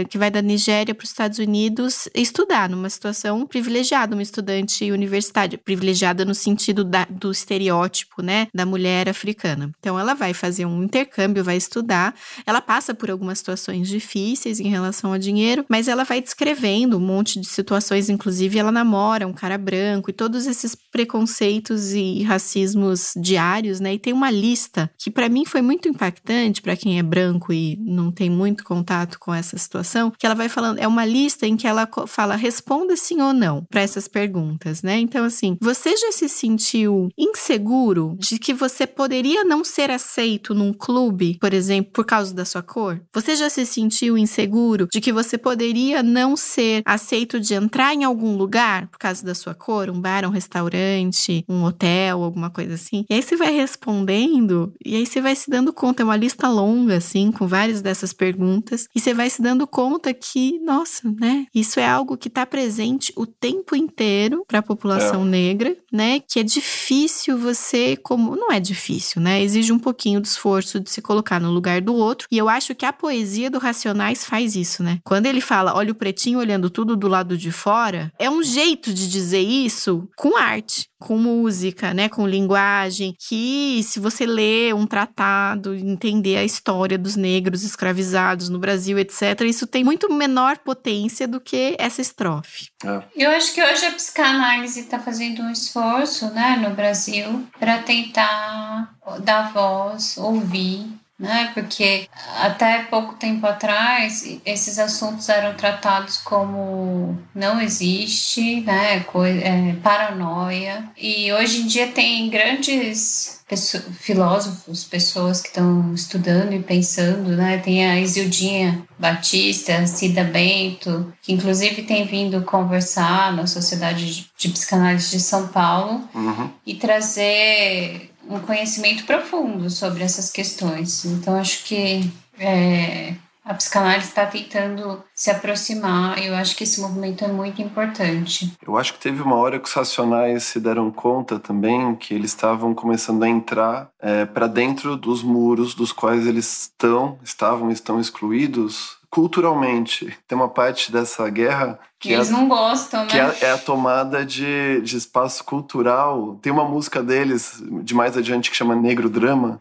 que vai da Nigéria para os Estados Unidos estudar, numa situação privilegiada, uma estudante universitária, privilegiada no sentido do estereótipo, né, da mulher africana. Então, ela vai fazer um intercâmbio, vai estudar, ela passa por algumas situações difíceis em relação ao dinheiro, mas ela vai descrevendo um monte de situações, inclusive ela namora um cara branco e todos esses preconceitos e racismo diários, né? E tem uma lista que para mim foi muito impactante para quem é branco e não tem muito contato com essa situação, que ela vai falando, é uma lista em que ela fala, responda sim ou não para essas perguntas, né? Então, assim, você já se sentiu inseguro de que você poderia não ser aceito num clube, por exemplo, por causa da sua cor? Você já se sentiu inseguro de que você poderia não ser aceito de entrar em algum lugar por causa da sua cor? Um bar, um restaurante, um hotel, alguma coisa assim. E aí você vai respondendo, e aí você vai se dando conta, é uma lista longa, assim, com várias dessas perguntas, e você vai se dando conta que, nossa, né, isso é algo que tá presente o tempo inteiro para a população negra, né, que é difícil você, não é difícil, né, exige um pouquinho de esforço de se colocar no lugar do outro, e eu acho que a poesia do Racionais faz isso, né, quando ele fala, olha o pretinho olhando tudo do lado de fora, é um jeito de dizer isso com arte, com música, né, com linguagem, que se você ler um tratado, entender a história dos negros escravizados no Brasil, etc., isso tem muito menor potência do que essa estrofe.
Eu acho que hoje a psicanálise está fazendo um esforço, né, no Brasil, para tentar dar voz, ouvir, né? Porque até pouco tempo atrás esses assuntos eram tratados como não existe, né? Paranoia. E hoje em dia tem grandes filósofos, pessoas que estão estudando e pensando, né? Tem a Isildinha Batista, a Cida Bento, que inclusive tem vindo conversar na Sociedade de Psicanálise de São Paulo e trazer um conhecimento profundo sobre essas questões. Então, acho que a psicanálise está tentando se aproximar, e eu acho que esse movimento é muito importante.
Eu acho que teve uma hora que os Racionais se deram conta também que eles estavam começando a entrar para dentro dos muros dos quais eles estão excluídos culturalmente. Tem uma parte dessa guerra que
eles não gostam, né?
Que é a tomada de espaço cultural. Tem uma música deles, de mais adiante, que chama Negro Drama,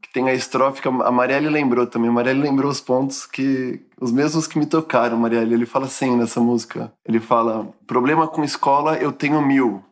que tem a estrofe que a Marielle lembrou também. A Marielle lembrou os pontos os mesmos que me tocaram, Marielle. Ele fala assim nessa música. Ele fala, problema com escola eu tenho mil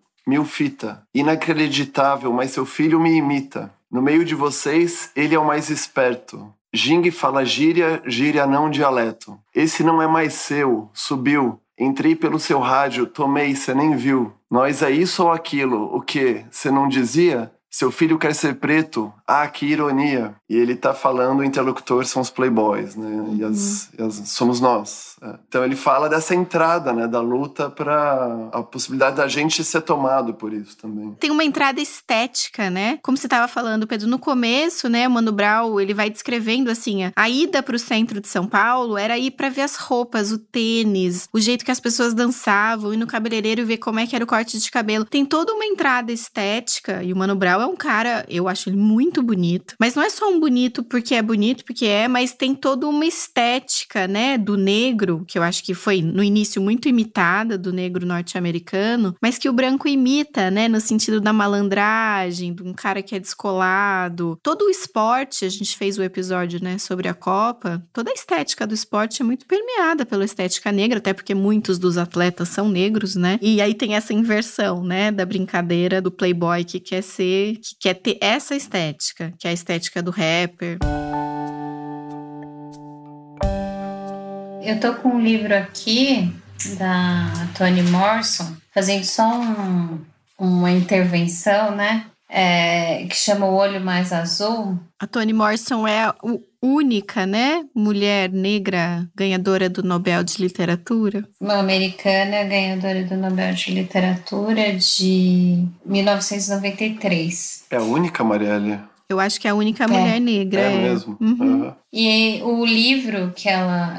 fita. Inacreditável, mas seu filho me imita. No meio de vocês, ele é o mais esperto. Jing fala gíria, gíria não dialeto. Esse não é mais seu, subiu. Entrei pelo seu rádio, tomei, cê nem viu. Nós é isso ou aquilo, o quê? Cê não dizia? Seu filho quer ser preto? Ah, que ironia. E ele tá falando, o interlocutor são os playboys, né? E somos nós. Então ele fala dessa entrada, né? Da luta para a possibilidade da gente ser tomado por isso também.
Tem uma entrada estética, né? Como você tava falando, Pedro, no começo, né? O Mano Brown, ele vai descrevendo assim, a ida pro centro de São Paulo era ir pra ver as roupas, o tênis, o jeito que as pessoas dançavam, ir no cabeleireiro e ver como é que era o corte de cabelo. Tem toda uma entrada estética, e o Mano Brown é um cara, eu acho ele muito bonito, mas não é só um bonito, porque mas tem toda uma estética, né, do negro, que eu acho que foi no início muito imitada, do negro norte-americano, mas que o branco imita, né, no sentido da malandragem, de um cara que é descolado. Todo o esporte, a gente fez o episódio, né, sobre a Copa, toda a estética do esporte é muito permeada pela estética negra, até porque muitos dos atletas são negros, né, e aí tem essa inversão, né, da brincadeira do playboy que quer ter essa estética, que é a estética do rapper.
Eu tô com um livro aqui da Toni Morrison, fazendo só uma intervenção, né? Que chama O Olho Mais Azul.
A Toni Morrison é a única, né, mulher negra ganhadora do Nobel de Literatura.
Uma americana ganhadora do Nobel de Literatura de 1993.
É a única, Marielle?
Eu acho que é a única mulher negra.
É mesmo?
Uhum.
E o livro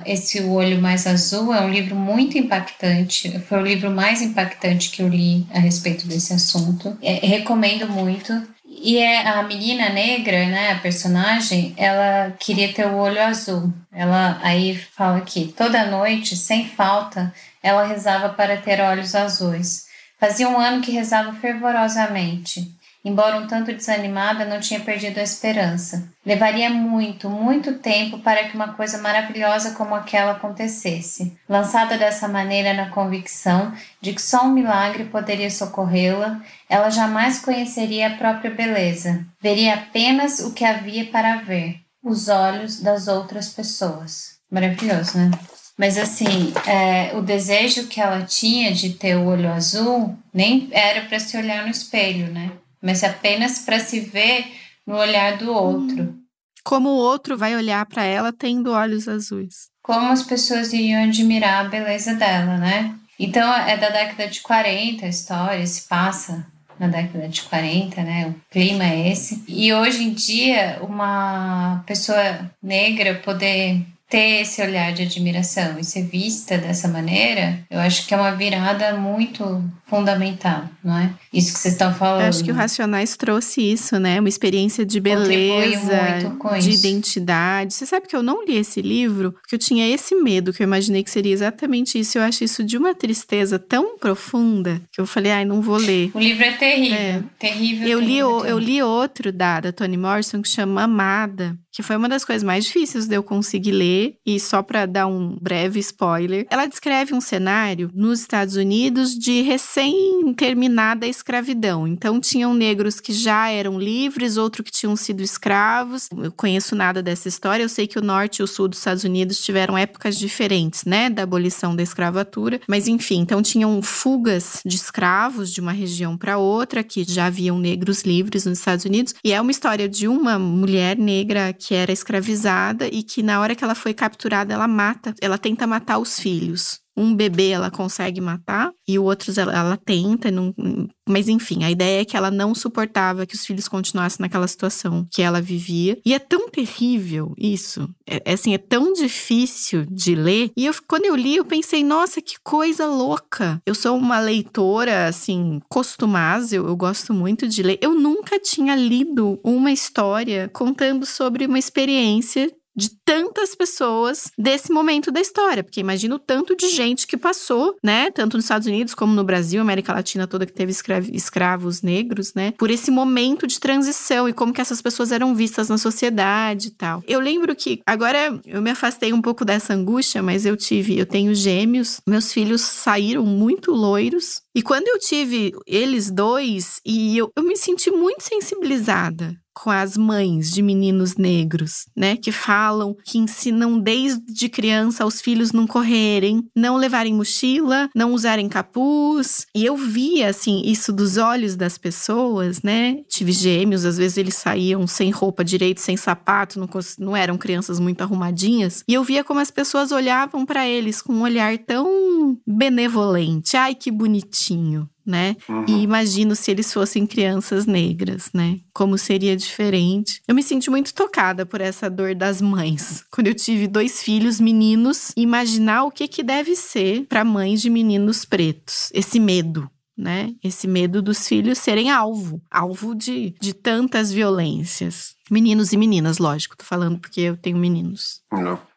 esse O Olho Mais Azul, é um livro muito impactante. Foi o livro mais impactante que eu li a respeito desse assunto. Recomendo muito. E a menina negra, né, a personagem, ela queria ter o olho azul. Ela aí fala que toda noite, sem falta, ela rezava para ter olhos azuis. Fazia 1 ano que rezava fervorosamente. Embora um tanto desanimada, não tinha perdido a esperança. Levaria muito, muito tempo para que uma coisa maravilhosa como aquela acontecesse. Lançada dessa maneira na convicção de que só um milagre poderia socorrê-la, ela jamais conheceria a própria beleza. Veria apenas o que havia para ver, os olhos das outras pessoas. Maravilhoso, né? Mas assim, o desejo que ela tinha de ter o olho azul nem era para se olhar no espelho, né? Mas apenas para se ver no olhar do outro.
Como o outro vai olhar para ela tendo olhos azuis.
Como as pessoas iriam admirar a beleza dela, né? Então, é da década de 40 a história, se passa na década de 40, né? O clima é esse. E hoje em dia, uma pessoa negra poder ter esse olhar de admiração e ser vista dessa maneira, eu acho que é uma virada muito fundamental, não é? Isso que vocês estão falando.
Eu acho que o Racionais trouxe isso, né? Uma experiência de beleza, de identidade. Você sabe que eu não li esse livro porque eu tinha esse medo, que eu imaginei que seria exatamente isso. Eu acho isso de uma tristeza tão profunda que eu falei, não vou ler.
O livro é terrível, terrível.
Eu li outro da Toni Morrison que chama Amada, que foi uma das coisas mais difíceis de eu conseguir ler. E só para dar um breve spoiler, ela descreve um cenário nos Estados Unidos de recém-terminada escravidão. Então, tinham negros que já eram livres, outros que tinham sido escravos. Eu conheço nada dessa história. Eu sei que o norte e o sul dos Estados Unidos tiveram épocas diferentes, né, da abolição da escravatura. Mas, enfim, então tinham fugas de escravos de uma região para outra, que já haviam negros livres nos Estados Unidos. E é uma história de uma mulher negra que era escravizada e que, na hora que ela foi capturada, ela tenta matar os filhos. Um bebê ela consegue matar e o outro ela tenta, mas enfim, a ideia é que ela não suportava que os filhos continuassem naquela situação que ela vivia. E é tão terrível isso, é tão difícil de ler. E quando eu li, eu pensei, nossa, que coisa louca. Eu sou uma leitora, assim, costumável, eu gosto muito de ler. Eu nunca tinha lido uma história contando sobre uma experiência de tantas pessoas desse momento da história, porque imagina o tanto de gente que passou, né, tanto nos Estados Unidos como no Brasil, América Latina toda, que teve escravos negros, né, por esse momento de transição e como que essas pessoas eram vistas na sociedade e tal. Eu lembro que, agora eu me afastei um pouco dessa angústia, mas eu tenho gêmeos, meus filhos saíram muito loiros, e quando eu tive eles dois, e eu me senti muito sensibilizada com as mães de meninos negros, né? Que falam, que ensinam desde criança aos filhos não correrem, não levarem mochila, não usarem capuz. E eu via, assim, isso dos olhos das pessoas, né? Tive gêmeos, às vezes eles saíam sem roupa direito, sem sapato, não eram crianças muito arrumadinhas. E eu via como as pessoas olhavam para eles com um olhar tão benevolente. Ai, que bonitinho, né?
Uhum.
E imagino se eles fossem crianças negras, né? Como seria diferente. Eu me senti muito tocada por essa dor das mães. Quando eu tive 2 filhos meninos, imaginar o que deve ser para mães de meninos pretos. Esse medo, né? Esse medo dos filhos serem alvo de tantas violências. Meninos e meninas, lógico, tô falando porque eu tenho meninos.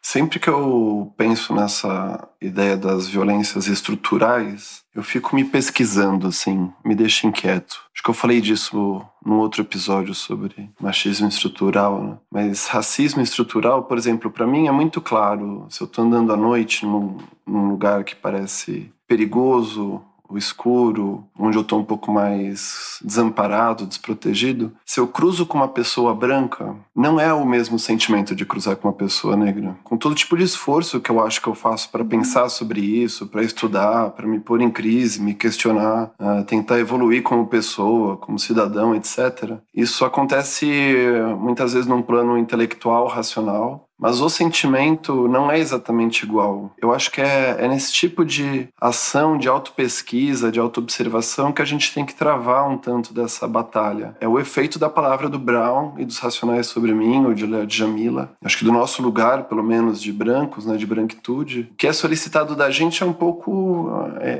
Sempre que eu penso nessa ideia das violências estruturais, eu fico me pesquisando, assim, me deixa inquieto. Acho que eu falei disso num outro episódio sobre machismo estrutural, né? Mas racismo estrutural, por exemplo, para mim é muito claro. Se eu tô andando à noite num lugar que parece perigoso, o escuro, onde eu tô um pouco mais desamparado, desprotegido, se eu cruzo com uma pessoa branca, não é o mesmo sentimento de cruzar com uma pessoa negra. Com todo tipo de esforço que eu acho que eu faço para pensar sobre isso, para estudar, para me pôr em crise, me questionar, tentar evoluir como pessoa, como cidadão, etc. Isso acontece muitas vezes num plano intelectual, racional, mas o sentimento não é exatamente igual. Eu acho que é nesse tipo de ação, de autopesquisa, de autoobservação que a gente tem que travar um tanto dessa batalha. É o efeito da palavra do Brown e dos Racionais sobre mim, ou de Djamila. Acho que do nosso lugar, pelo menos de brancos, né, de branquitude, o que é solicitado da gente é um pouco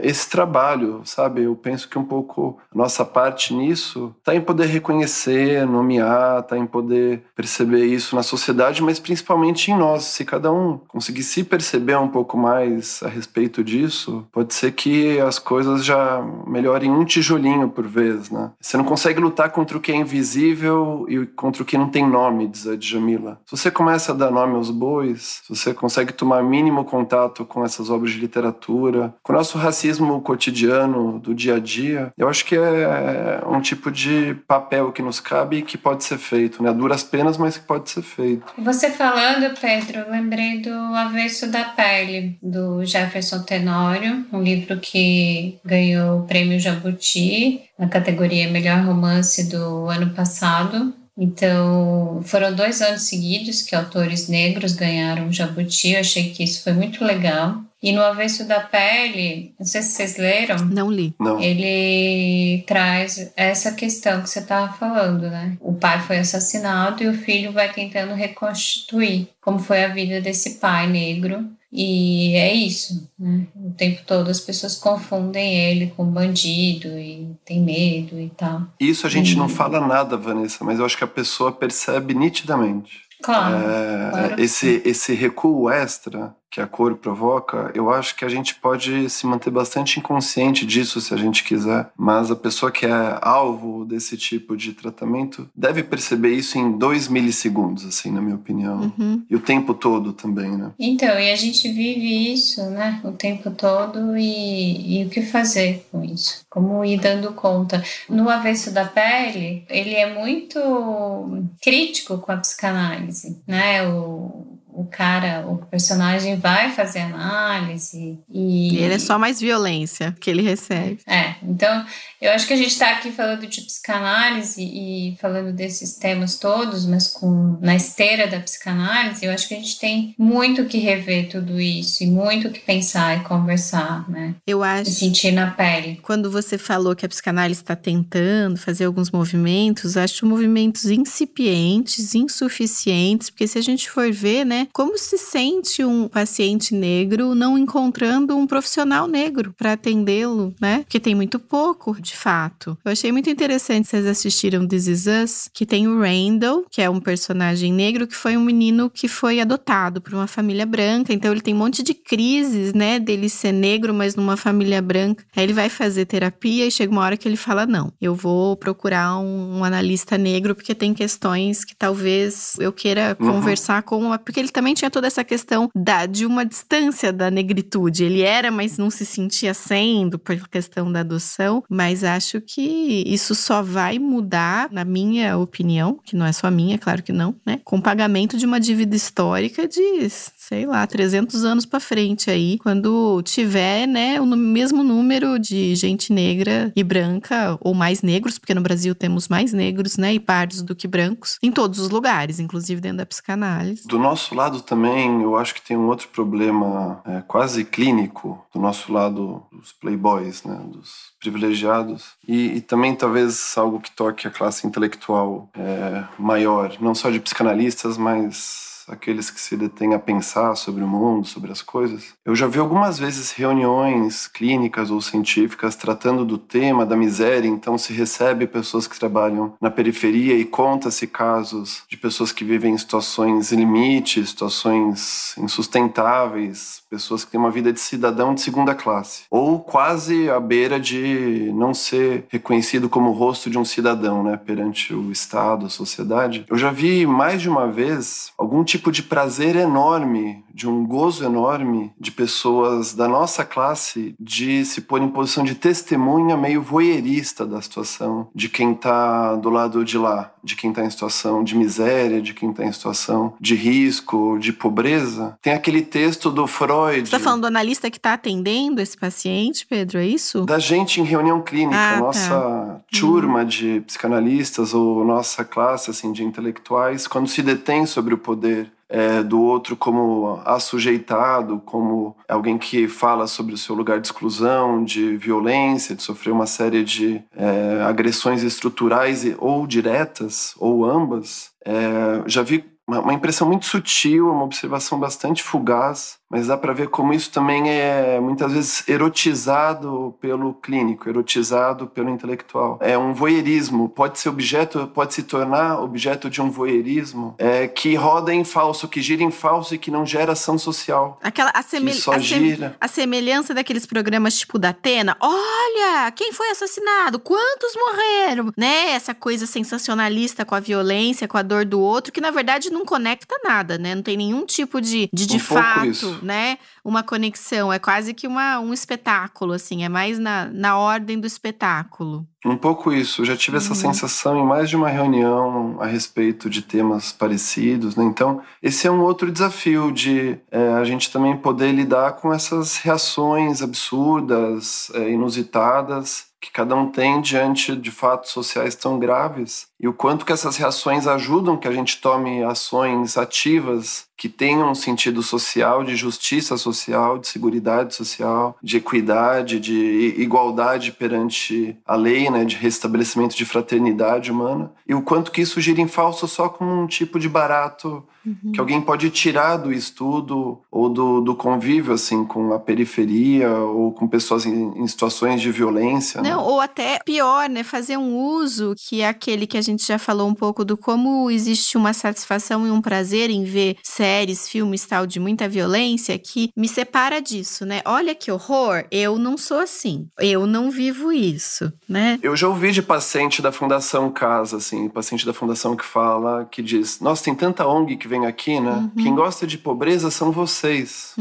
esse trabalho, sabe? Eu penso que um pouco a nossa parte nisso está em poder reconhecer, nomear, está em poder perceber isso na sociedade, mas principalmente em nós. Se cada um conseguir se perceber um pouco mais a respeito disso, pode ser que as coisas já melhorem um tijolinho por vez, né? Você não consegue lutar contra o que é invisível e contra o que não tem nome, diz a Djamila. Se você começa a dar nome aos bois, se você consegue tomar mínimo contato com essas obras de literatura, com o nosso racismo cotidiano do dia a dia, eu acho que é um tipo de papel que nos cabe e que pode ser feito, né? A duras penas, mas que pode ser feito.
Você falando, Pedro, eu lembrei do Avesso da Pele, do Jefferson Tenório, um livro que ganhou o Prêmio Jabuti na categoria Melhor Romance do ano passado. Então, foram 2 anos seguidos que autores negros ganharam o Jabuti. Eu achei que isso foi muito legal. E no Avesso da Pele, não sei se vocês leram.
Não li.
Não.
Ele traz essa questão que você estava falando, né? O pai foi assassinado e o filho vai tentando reconstituir como foi a vida desse pai negro. E é isso, né? O tempo todo as pessoas confundem ele com bandido e tem medo e tal.
Isso a gente não fala nada, Vanessa, mas eu acho que a pessoa percebe nitidamente.
Claro. Claro.
Esse recuo extra que a cor provoca, eu acho que a gente pode se manter bastante inconsciente disso se a gente quiser, mas a pessoa que é alvo desse tipo de tratamento deve perceber isso em 2 milissegundos, assim, na minha opinião.
Uhum.
E o tempo todo também, né?
Então, e a gente vive isso, né, o tempo todo e o que fazer com isso? Como ir dando conta? No Avesso da Pele, ele é muito crítico com a psicanálise, né? O personagem vai fazer análise e
ele é só mais violência que ele recebe.
Então eu acho que a gente está aqui falando de psicanálise e falando desses temas todos, mas na esteira da psicanálise, eu acho que a gente tem muito que rever tudo isso e muito que pensar e conversar, né?
Eu acho.
E sentir na pele.
Quando você falou que a psicanálise está tentando fazer alguns movimentos, acho movimentos incipientes, insuficientes, porque se a gente for ver, né, como se sente um paciente negro não encontrando um profissional negro para atendê-lo, né? Porque tem muito pouco, de fato. Eu achei muito interessante, vocês assistiram This Is Us, que tem o Randall, que é um personagem negro, que foi um menino que foi adotado por uma família branca, então ele tem um monte de crises, né, dele ser negro, mas numa família branca. Aí ele vai fazer terapia e chega uma hora que ele fala, não, eu vou procurar um analista negro, porque tem questões que talvez eu queira conversar com... Porque ele também tinha toda essa questão de uma distância da negritude. Ele era, mas não se sentia sendo, por questão da adoção. Mas acho que isso só vai mudar, na minha opinião, que não é só minha, claro que não, né? Com o pagamento de uma dívida histórica de, sei lá, 300 anos pra frente aí, quando tiver, né, o mesmo número de gente negra e branca, ou mais negros, porque no Brasil temos mais negros, né, e pardos do que brancos, em todos os lugares, inclusive dentro da psicanálise.
Do nosso lado também, eu acho que tem um outro problema quase clínico, do nosso lado dos playboys, né, dos privilegiados, e também talvez algo que toque a classe intelectual maior, não só de psicanalistas, mas aqueles que se detêm a pensar sobre o mundo, sobre as coisas. Eu já vi algumas vezes reuniões clínicas ou científicas tratando do tema da miséria, então se recebe pessoas que trabalham na periferia e conta-se casos de pessoas que vivem em situações limite, situações insustentáveis, pessoas que têm uma vida de cidadão de segunda classe, ou quase à beira de não ser reconhecido como o rosto de um cidadão, né, perante o Estado, a sociedade. Eu já vi mais de uma vez algum tipo de prazer enorme, de um gozo enorme de pessoas da nossa classe de se pôr em posição de testemunha meio voyeurista da situação, de quem está do lado de lá, de quem está em situação de miséria, de quem está em situação de risco, de pobreza. Tem aquele texto do Freud... Você
está falando do analista que está atendendo esse paciente, Pedro, é isso?
Da gente em reunião clínica, nossa turma de psicanalistas ou nossa classe assim, de intelectuais, quando se detém sobre o poder do outro como assujeitado, como alguém que fala sobre o seu lugar de exclusão, de violência, de sofrer uma série de agressões estruturais ou diretas, ou ambas. Já vi uma impressão muito sutil, uma observação bastante fugaz, mas dá para ver como isso também é muitas vezes erotizado pelo clínico, erotizado pelo intelectual. É um voyeurismo, pode se tornar objeto de um voyeurismo que roda em falso, que gira em falso e que não gera ação social.
A semelhança daqueles programas tipo da Atena. Olha, quem foi assassinado? Quantos morreram? Né? Essa coisa sensacionalista com a violência, com a dor do outro, que na verdade não conecta nada, né? Não tem nenhum tipo de fato, isso, né? Uma conexão. É quase que um espetáculo, assim. É mais na ordem do espetáculo.
Um pouco isso. Eu já tive essa sensação em mais de uma reunião a respeito de temas parecidos, né? Então, esse é um outro desafio de a gente também poder lidar com essas reações absurdas, inusitadas, que cada um tem diante de fatos sociais tão graves, e o quanto que essas reações ajudam que a gente tome ações ativas que tenham um sentido social, de justiça social, de seguridade social, de equidade, de igualdade perante a lei, né, de restabelecimento de fraternidade humana, e o quanto que isso gira em falso só como um tipo de barato que alguém pode tirar do estudo ou do convívio, assim, com a periferia ou com pessoas em situações de violência.
Não, né? Ou até pior, né? Fazer um uso que é aquele que a gente já falou um pouco do como existe uma satisfação e um prazer em ver séries, filmes, tal, de muita violência, que me separa disso, né? Olha que horror, eu não sou assim, eu não vivo isso, né?
Eu já ouvi de paciente da Fundação Casa, assim, paciente da Fundação que diz, nossa, tem tanta ONG que vem aqui, né? Quem gosta de pobreza são vocês.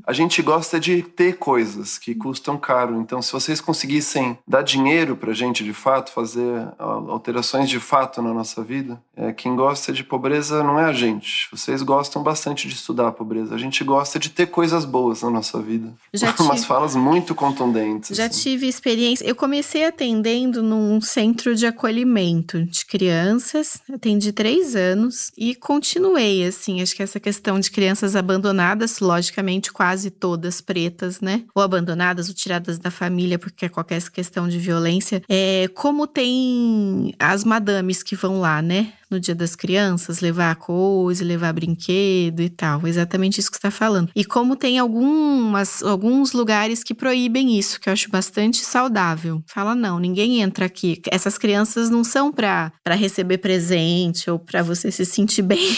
A gente gosta de ter coisas que custam caro, então se vocês conseguissem dar dinheiro pra gente de fato, fazer alterações de fato na nossa vida, quem gosta de pobreza não é a gente. Vocês gostam bastante de estudar a pobreza. A gente gosta de ter coisas boas na nossa vida. Umas falas muito contundentes.
Já tive experiência. Eu comecei atendendo num centro de acolhimento de crianças. Atendi 3 anos e continuei, assim. Acho que essa questão de crianças abandonadas, logicamente quase todas pretas, né? Ou abandonadas ou tiradas da família porque qualquer questão de violência. Como tem as madames que vão lá, né? No Dia das Crianças, levar coisa, levar brinquedo e tal. Exatamente isso que você está falando. E como tem alguns lugares que proíbem isso, que eu acho bastante saudável. Fala, não, ninguém entra aqui. Essas crianças não são para receber presente ou para você se sentir bem,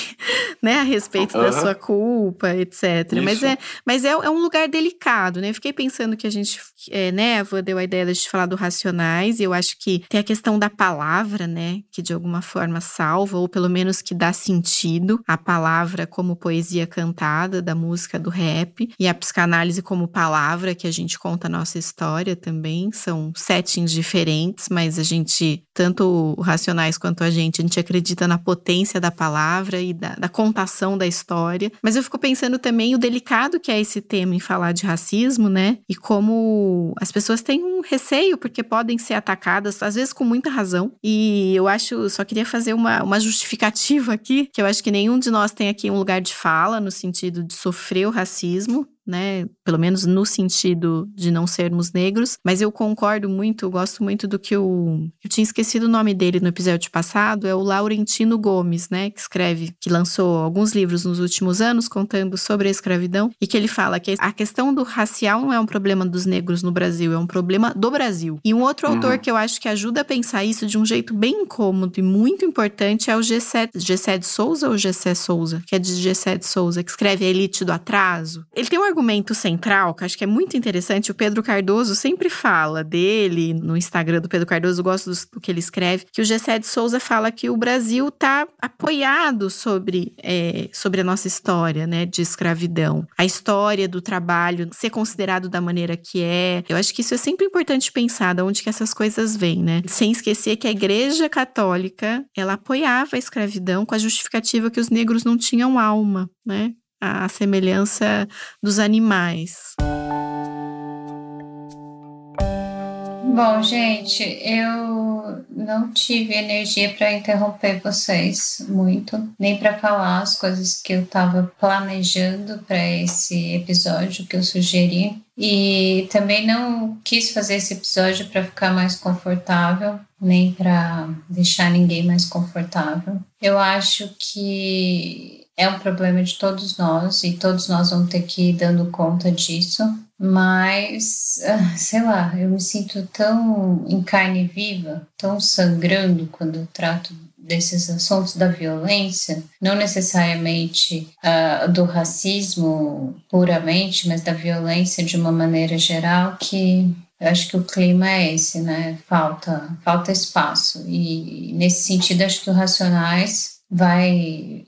né? A respeito da sua culpa, etc. Mas é um lugar delicado, né? Eu fiquei pensando que a gente, né? A Vã deu a ideia de a gente falar do Racionais, e eu acho que tem a questão da palavra, né? Que de alguma forma salva, ou pelo menos que dá sentido à palavra como poesia cantada da música, do rap, e a psicanálise como palavra, que a gente conta a nossa história também. São settings diferentes, mas a gente, tanto o Racionais quanto a gente acredita na potência da palavra e da contação da história. Mas eu fico pensando também o delicado que é esse tema em falar de racismo, né? E como as pessoas têm um receio, porque podem ser atacadas, às vezes com muita razão. E eu só queria fazer uma justificativa aqui, que eu acho que nenhum de nós tem aqui um lugar de fala no sentido de sofrer o racismo, né? Pelo menos no sentido de não sermos negros, mas eu concordo muito, eu gosto muito do que eu tinha esquecido o nome dele no episódio passado, é o Laurentino Gomes, né? Que lançou alguns livros nos últimos anos contando sobre a escravidão, e que ele fala que a questão do racial não é um problema dos negros no Brasil, é um problema do Brasil. E um outro autor que eu acho que ajuda a pensar isso de um jeito bem incômodo e muito importante é o Gessé de Souza ou Gessé Souza, que é de Gessé de Souza, que escreve A Elite do Atraso. Ele tem um argumento central, que acho que é muito interessante, o Pedro Cardoso sempre fala dele, no Instagram do Pedro Cardoso, eu gosto do que ele escreve, que o Gessé de Souza fala que o Brasil está apoiado sobre a nossa história, né, de escravidão. A história do trabalho ser considerado da maneira que é. Eu acho que isso é sempre importante pensar de onde que essas coisas vêm, né? Sem esquecer que a Igreja Católica, ela apoiava a escravidão com a justificativa que os negros não tinham alma, né? A semelhança dos animais.
Bom, gente, não tive energia para interromper vocês muito, nem para falar as coisas que eu estava planejando para esse episódio que eu sugeri. E também não quis fazer esse episódio para ficar mais confortável, nem para deixar ninguém mais confortável. Eu acho que é um problema de todos nós e todos nós vamos ter que ir dando conta disso. Mas, sei lá, eu me sinto tão em carne viva, tão sangrando quando eu trato desses assuntos da violência, não necessariamente do racismo puramente, mas da violência de uma maneira geral, que eu acho que o clima é esse, né? Falta espaço. E nesse sentido, acho que o Racionais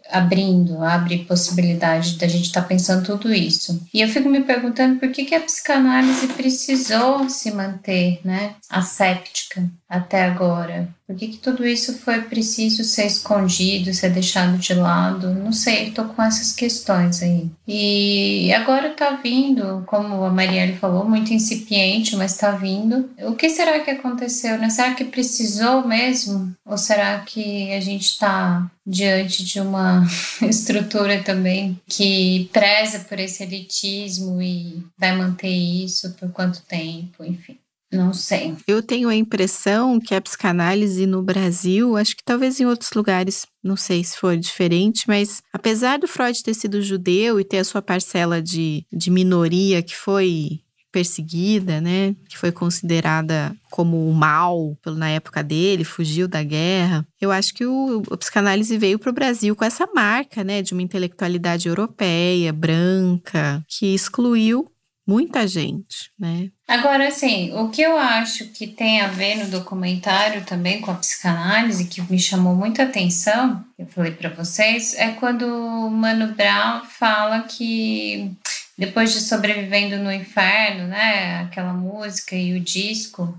abre possibilidade da gente estar pensando tudo isso. E eu fico me perguntando por que a psicanálise precisou se manter, né, asséptica até agora. Por que tudo isso foi preciso ser escondido, ser deixado de lado? Não sei, estou com essas questões aí. E agora está vindo, como a Marielle falou, muito incipiente, mas está vindo. O que será que aconteceu, né? Será que precisou mesmo? Ou será que a gente está diante de uma estrutura também que preza por esse elitismo e vai manter isso por quanto tempo, enfim. Não sei.
Eu tenho a impressão que a psicanálise no Brasil, acho que talvez em outros lugares, não sei se for diferente, mas apesar do Freud ter sido judeu e ter a sua parcela de minoria que foi perseguida, né, que foi considerada como o mal na época dele, fugiu da guerra. Eu acho que a psicanálise veio para o Brasil com essa marca, né, de uma intelectualidade europeia, branca, que excluiu muita gente, né?
Agora, assim, o que eu acho que tem a ver no documentário também com a psicanálise, que me chamou muita atenção, eu falei para vocês, é quando o Mano Brown fala que depois de Sobrevivendo no Inferno, né, aquela música e o disco,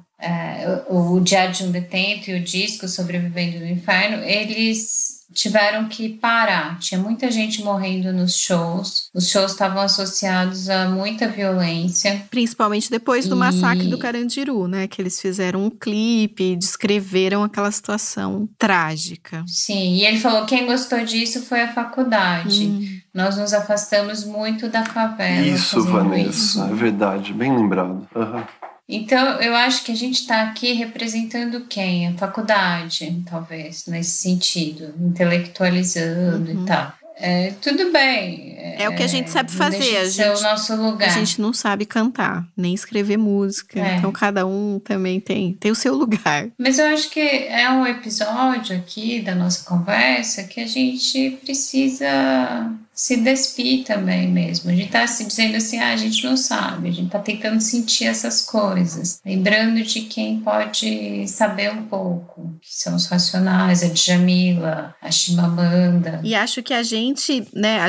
o Diário de um Detento e o disco Sobrevivendo no Inferno, eles tiveram que parar. Tinha muita gente morrendo nos shows. Os shows estavam associados a muita violência.
Principalmente depois do massacre do Carandiru, né? Que eles fizeram um clipe, descreveram aquela situação trágica.
Sim, e ele falou que quem gostou disso foi a faculdade. Nós nos afastamos muito da favela.
Isso, Vanessa, é verdade, bem lembrado.
Então, eu acho que a gente está aqui representando quem? A faculdade, talvez, nesse sentido, intelectualizando e tal. Tudo bem.
É o que a gente sabe fazer.
O nosso lugar.
A gente não sabe cantar, nem escrever música. Então, cada um também tem o seu lugar.
Mas eu acho que é um episódio aqui da nossa conversa que a gente precisa se despir também mesmo. A gente tá se dizendo assim, a gente não sabe, a gente tá tentando sentir essas coisas. Lembrando de quem pode saber um pouco, que são os Racionais, a Djamila, a Chimamanda.
E acho que a gente, né,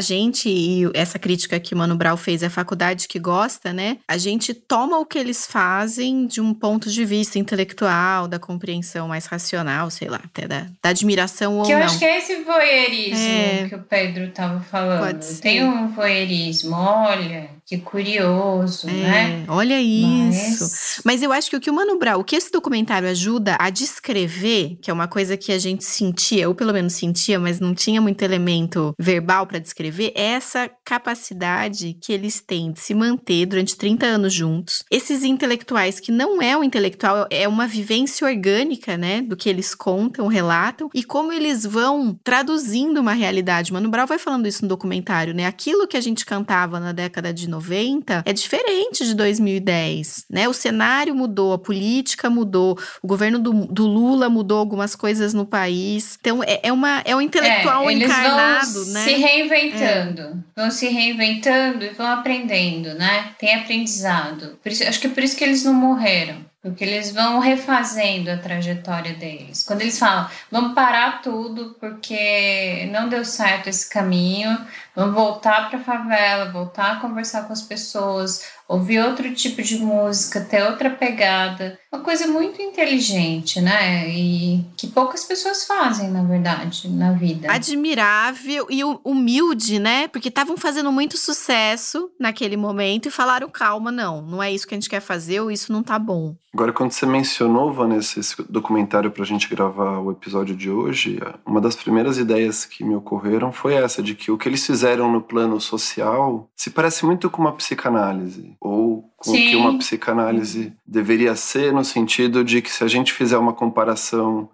e essa crítica que o Mano Brown fez, a faculdade que gosta, né, a gente toma o que eles fazem de um ponto de vista intelectual, da compreensão mais racional, sei lá, até da admiração ou não.
Que eu acho que é esse voyeurismo que o Pedro tava falando. Tem um voyeurismo, olha, que curioso, né?
Olha isso. Mas eu acho que o que o Mano Brown, o que esse documentário ajuda a descrever, que é uma coisa que a gente sentia, eu pelo menos sentia, mas não tinha muito elemento verbal para descrever, é essa capacidade que eles têm de se manter durante 30 anos juntos. Esses intelectuais que não é um intelectual, é uma vivência orgânica, né, do que eles contam, relatam, e como eles vão traduzindo uma realidade. Mano Brown vai falando isso no documentário, né? Aquilo que a gente cantava na década de 90 é diferente de 2010, né? O cenário mudou, a política mudou, o governo do Lula mudou algumas coisas no país. Então, é um intelectual encarnado, né?
Se reinventando. Vão se reinventando e vão aprendendo, né? Tem aprendizado. Acho que é por isso que eles não morreram. Porque eles vão refazendo a trajetória deles. Quando eles falam, vamos parar tudo porque não deu certo esse caminho, Vamos voltar para a favela, voltar a conversar com as pessoas, ouvir outro tipo de música, ter outra pegada. Uma coisa muito inteligente, né? E que poucas pessoas fazem, na verdade, na vida.
Admirável e humilde, né? Porque estavam fazendo muito sucesso naquele momento e falaram, calma, não é isso que a gente quer fazer ou isso não tá bom.
Agora, quando você mencionou, Vanessa, esse documentário pra gente gravar o episódio de hoje, uma das primeiras ideias que me ocorreram foi essa, de que o que eles fizeram no plano social se parece muito com uma psicanálise, ou com o que uma psicanálise deveria ser, no sentido de que se a gente fizer uma comparação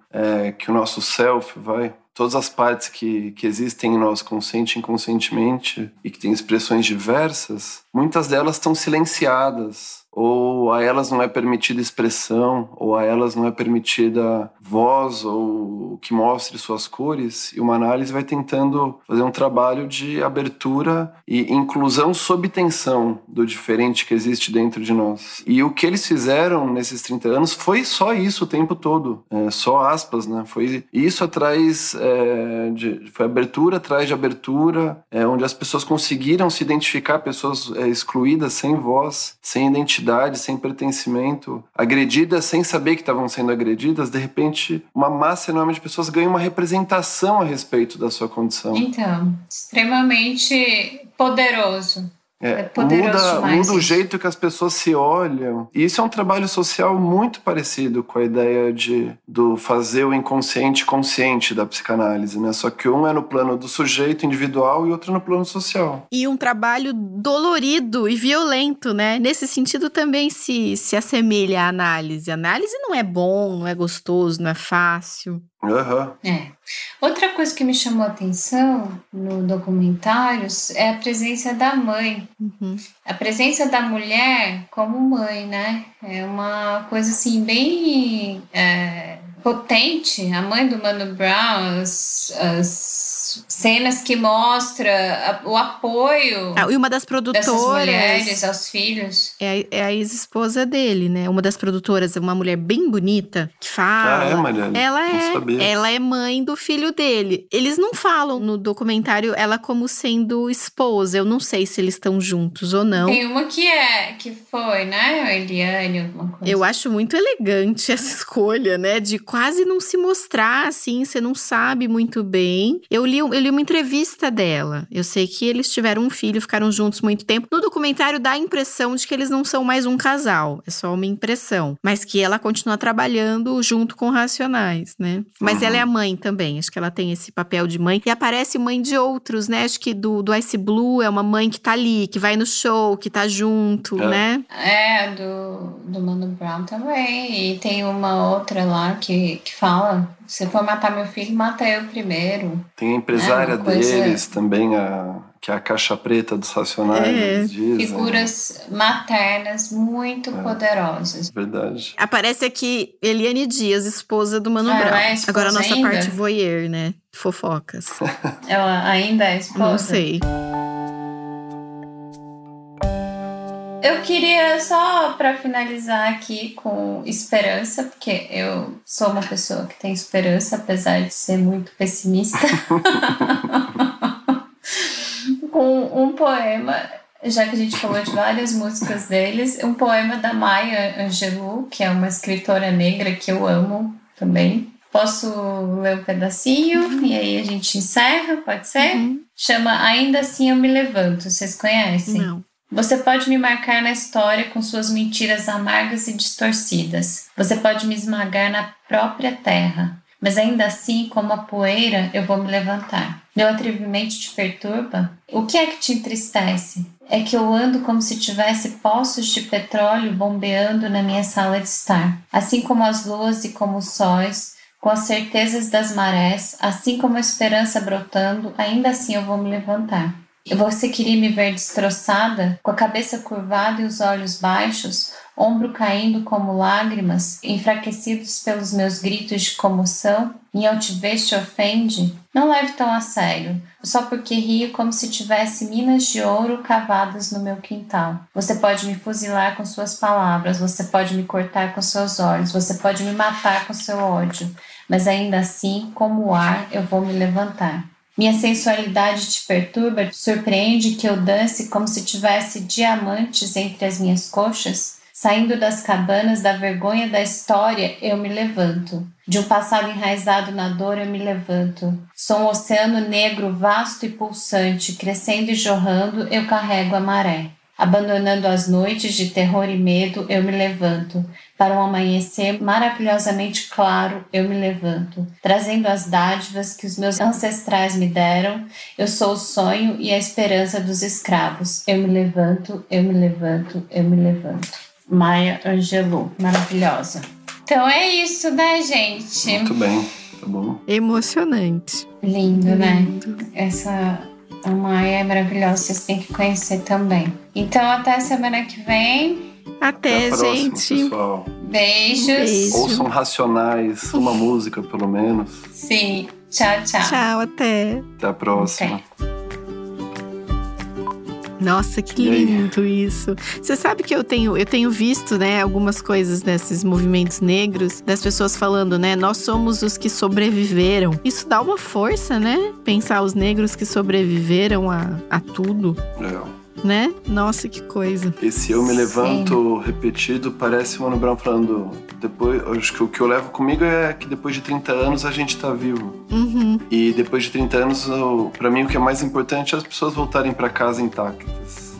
que o nosso self todas as partes que existem em nós, consciente e inconscientemente, e que têm expressões diversas, muitas delas estão silenciadas, ou a elas não é permitida expressão, ou a elas não é permitida voz, ou que mostre suas cores, e uma análise vai tentando fazer um trabalho de abertura e inclusão sob tensão do diferente que existe dentro de nós. E o que eles fizeram nesses 30 anos foi só isso o tempo todo, só aspas, né? Foi isso atrás foi abertura atrás de abertura, onde as pessoas conseguiram se identificar, pessoas excluídas, sem voz, sem identidade, sem pertencimento, agredidas sem saber que estavam sendo agredidas. De repente, uma massa enorme de pessoas ganha uma representação a respeito da sua condição.
Então, extremamente poderoso.
Muda o jeito que as pessoas se olham. E isso é um trabalho social muito parecido com a ideia do fazer o inconsciente consciente da psicanálise, né? Só que um é no plano do sujeito individual e outro no plano social.
E um trabalho dolorido e violento, né? Nesse sentido também se assemelha à análise. A análise não é bom, não é gostoso, não é fácil.
Outra coisa que me chamou a atenção no documentário é a presença da mãe. A presença da mulher como mãe, né? É uma coisa assim bem potente. A mãe do Mano Brown, as cenas que mostra o apoio
e uma das produtoras
dessas mulheres aos filhos.
É a ex-esposa dele, né? Uma das produtoras, uma mulher bem bonita, que fala.
Mariana?
Ela é mãe do filho dele. Eles não falam no documentário ela como sendo esposa. Eu não sei se eles estão juntos ou não.
Tem uma que foi, né? Eliane, alguma coisa.
Eu acho muito elegante essa escolha, né? De quase não se mostrar, assim, você não sabe muito bem. Eu li uma entrevista dela. Eu sei que eles tiveram um filho, ficaram juntos muito tempo. No documentário dá a impressão de que eles não são mais um casal. É só uma impressão. Mas que ela continua trabalhando junto com Racionais, né? Mas ela é a mãe também. Acho que ela tem esse papel de mãe. E aparece mãe de outros, né? Acho que do Ice Blue é uma mãe que tá ali, que vai no show, que tá junto, né?
Do Mano Brown também. E tem uma outra lá que fala: se for matar meu filho, mata eu primeiro.
Tem a empresária deles também, que é a caixa preta dos Racionais. Eles dizem.
Figuras maternas muito poderosas.
Verdade.
Aparece aqui Eliane Dias, esposa do Mano Brown. Agora a nossa parte voyeur, né? Fofocas.
Ela ainda é esposa?
Não sei.
Eu queria só para finalizar aqui com esperança, porque eu sou uma pessoa que tem esperança, apesar de ser muito pessimista. Com um poema, já que a gente falou de várias músicas deles, um poema da Maya Angelou, que é uma escritora negra que eu amo também. Posso ler um pedacinho e aí a gente encerra, pode ser? Chama Ainda Assim Eu Me Levanto, vocês conhecem?
Não.
Você pode me marcar na história com suas mentiras amargas e distorcidas. Você pode me esmagar na própria terra. Mas ainda assim, como a poeira, eu vou me levantar. Meu atrevimento te perturba? O que é que te entristece? É que eu ando como se tivesse poços de petróleo bombeando na minha sala de estar. Assim como as luas e como os sóis, com as certezas das marés, assim como a esperança brotando, ainda assim eu vou me levantar. Você queria me ver destroçada, com a cabeça curvada e os olhos baixos, ombro caindo como lágrimas, enfraquecidos pelos meus gritos de comoção? Em altivez te ofende? Não leve tão a sério, só porque rio como se tivesse minas de ouro cavadas no meu quintal. Você pode me fuzilar com suas palavras, você pode me cortar com seus olhos, você pode me matar com seu ódio, mas ainda assim, como o ar, eu vou me levantar. Minha sensualidade te perturba, te surpreende que eu dance como se tivesse diamantes entre as minhas coxas? Saindo das cabanas da vergonha da história, eu me levanto. De um passado enraizado na dor, eu me levanto. Sou um oceano negro, vasto e pulsante, crescendo e jorrando, eu carrego a maré. Abandonando as noites de terror e medo, eu me levanto. Para um amanhecer maravilhosamente claro, eu me levanto. Trazendo as dádivas que os meus ancestrais me deram, eu sou o sonho e a esperança dos escravos. Eu me levanto, eu me levanto, eu me levanto. Maya Angelou, maravilhosa. Então é isso, né, gente?
Muito bem, tá bom.
Emocionante.
Lindo, né? A Maya é maravilhosa, vocês têm que conhecer também. Então até semana que vem.
Até
a próxima,
gente.
Pessoal.
Beijos.
Beijo.
Ouçam Racionais, uma música pelo menos.
Sim. Tchau, tchau.
Tchau, até.
Até a próxima.
Nossa, que lindo isso. Você sabe que eu tenho visto, né, algumas coisas desses movimentos negros, das pessoas falando, né, nós somos os que sobreviveram. Isso dá uma força, né? Pensar os negros que sobreviveram a tudo. Né? Nossa, que coisa.
Esse eu me levanto repetido parece o Mano Brown falando. Depois, acho que o que eu levo comigo é que depois de 30 anos a gente tá vivo.
Uhum.
E depois de 30 anos, pra mim o que é mais importante é as pessoas voltarem pra casa intactas.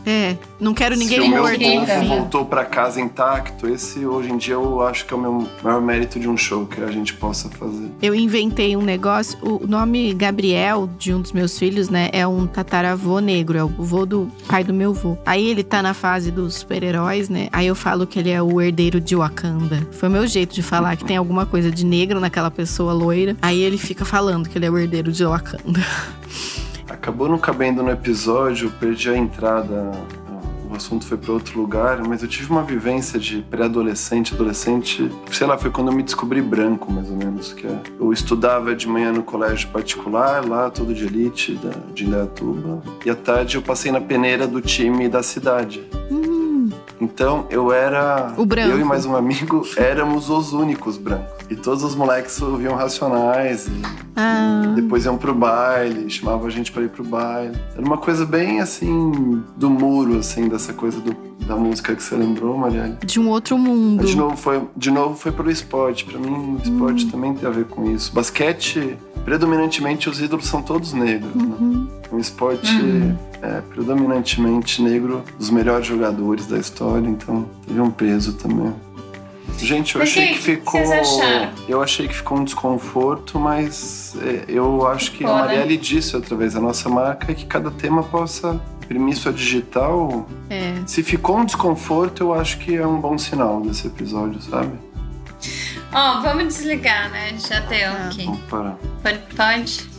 Não quero ninguém morto.
Se o meu povo voltou pra casa intacto, esse hoje em dia eu acho que é o meu maior mérito de um show que a gente possa fazer.
Eu inventei um negócio, o nome Gabriel, de um dos meus filhos, né, é um tataravô negro, é o vô do pai do meu vô. Aí ele tá na fase dos super-heróis, né, aí eu falo que ele é o herdeiro de Wakanda. Foi o meu jeito de falar que tem alguma coisa de negro naquela pessoa loira. Aí ele fica falando que ele é o herdeiro de Wakanda.
Acabou não cabendo no episódio, perdi a entrada, o assunto foi para outro lugar, mas eu tive uma vivência de pré-adolescente, adolescente, sei lá, foi quando eu me descobri branco, mais ou menos. Eu estudava de manhã no colégio particular, lá, todo de elite, de Indaiatuba, e à tarde eu passei na peneira do time da cidade. Então eu era,
o branco.
Eu e mais um amigo éramos os únicos brancos. E todos os moleques ouviam Racionais e depois iam pro baile, chamavam a gente pra ir pro baile. Era uma coisa bem assim, do muro, assim, dessa coisa da música que você lembrou, Marielle.
De um outro mundo.
Mas de novo foi pro esporte. Pra mim, o esporte também tem a ver com isso. Basquete, predominantemente, os ídolos são todos negros, né? Um esporte predominantemente negro, dos melhores jogadores da história, então teve um peso também. Gente, eu achei que ficou um desconforto, mas eu acho que a Marielle disse outra vez, a nossa marca é que cada tema possa imprimir sua digital. Se ficou um desconforto, eu acho que é um bom sinal desse episódio, sabe?
Vamos desligar, né? Já deu aqui.
Vamos parar.
Pode?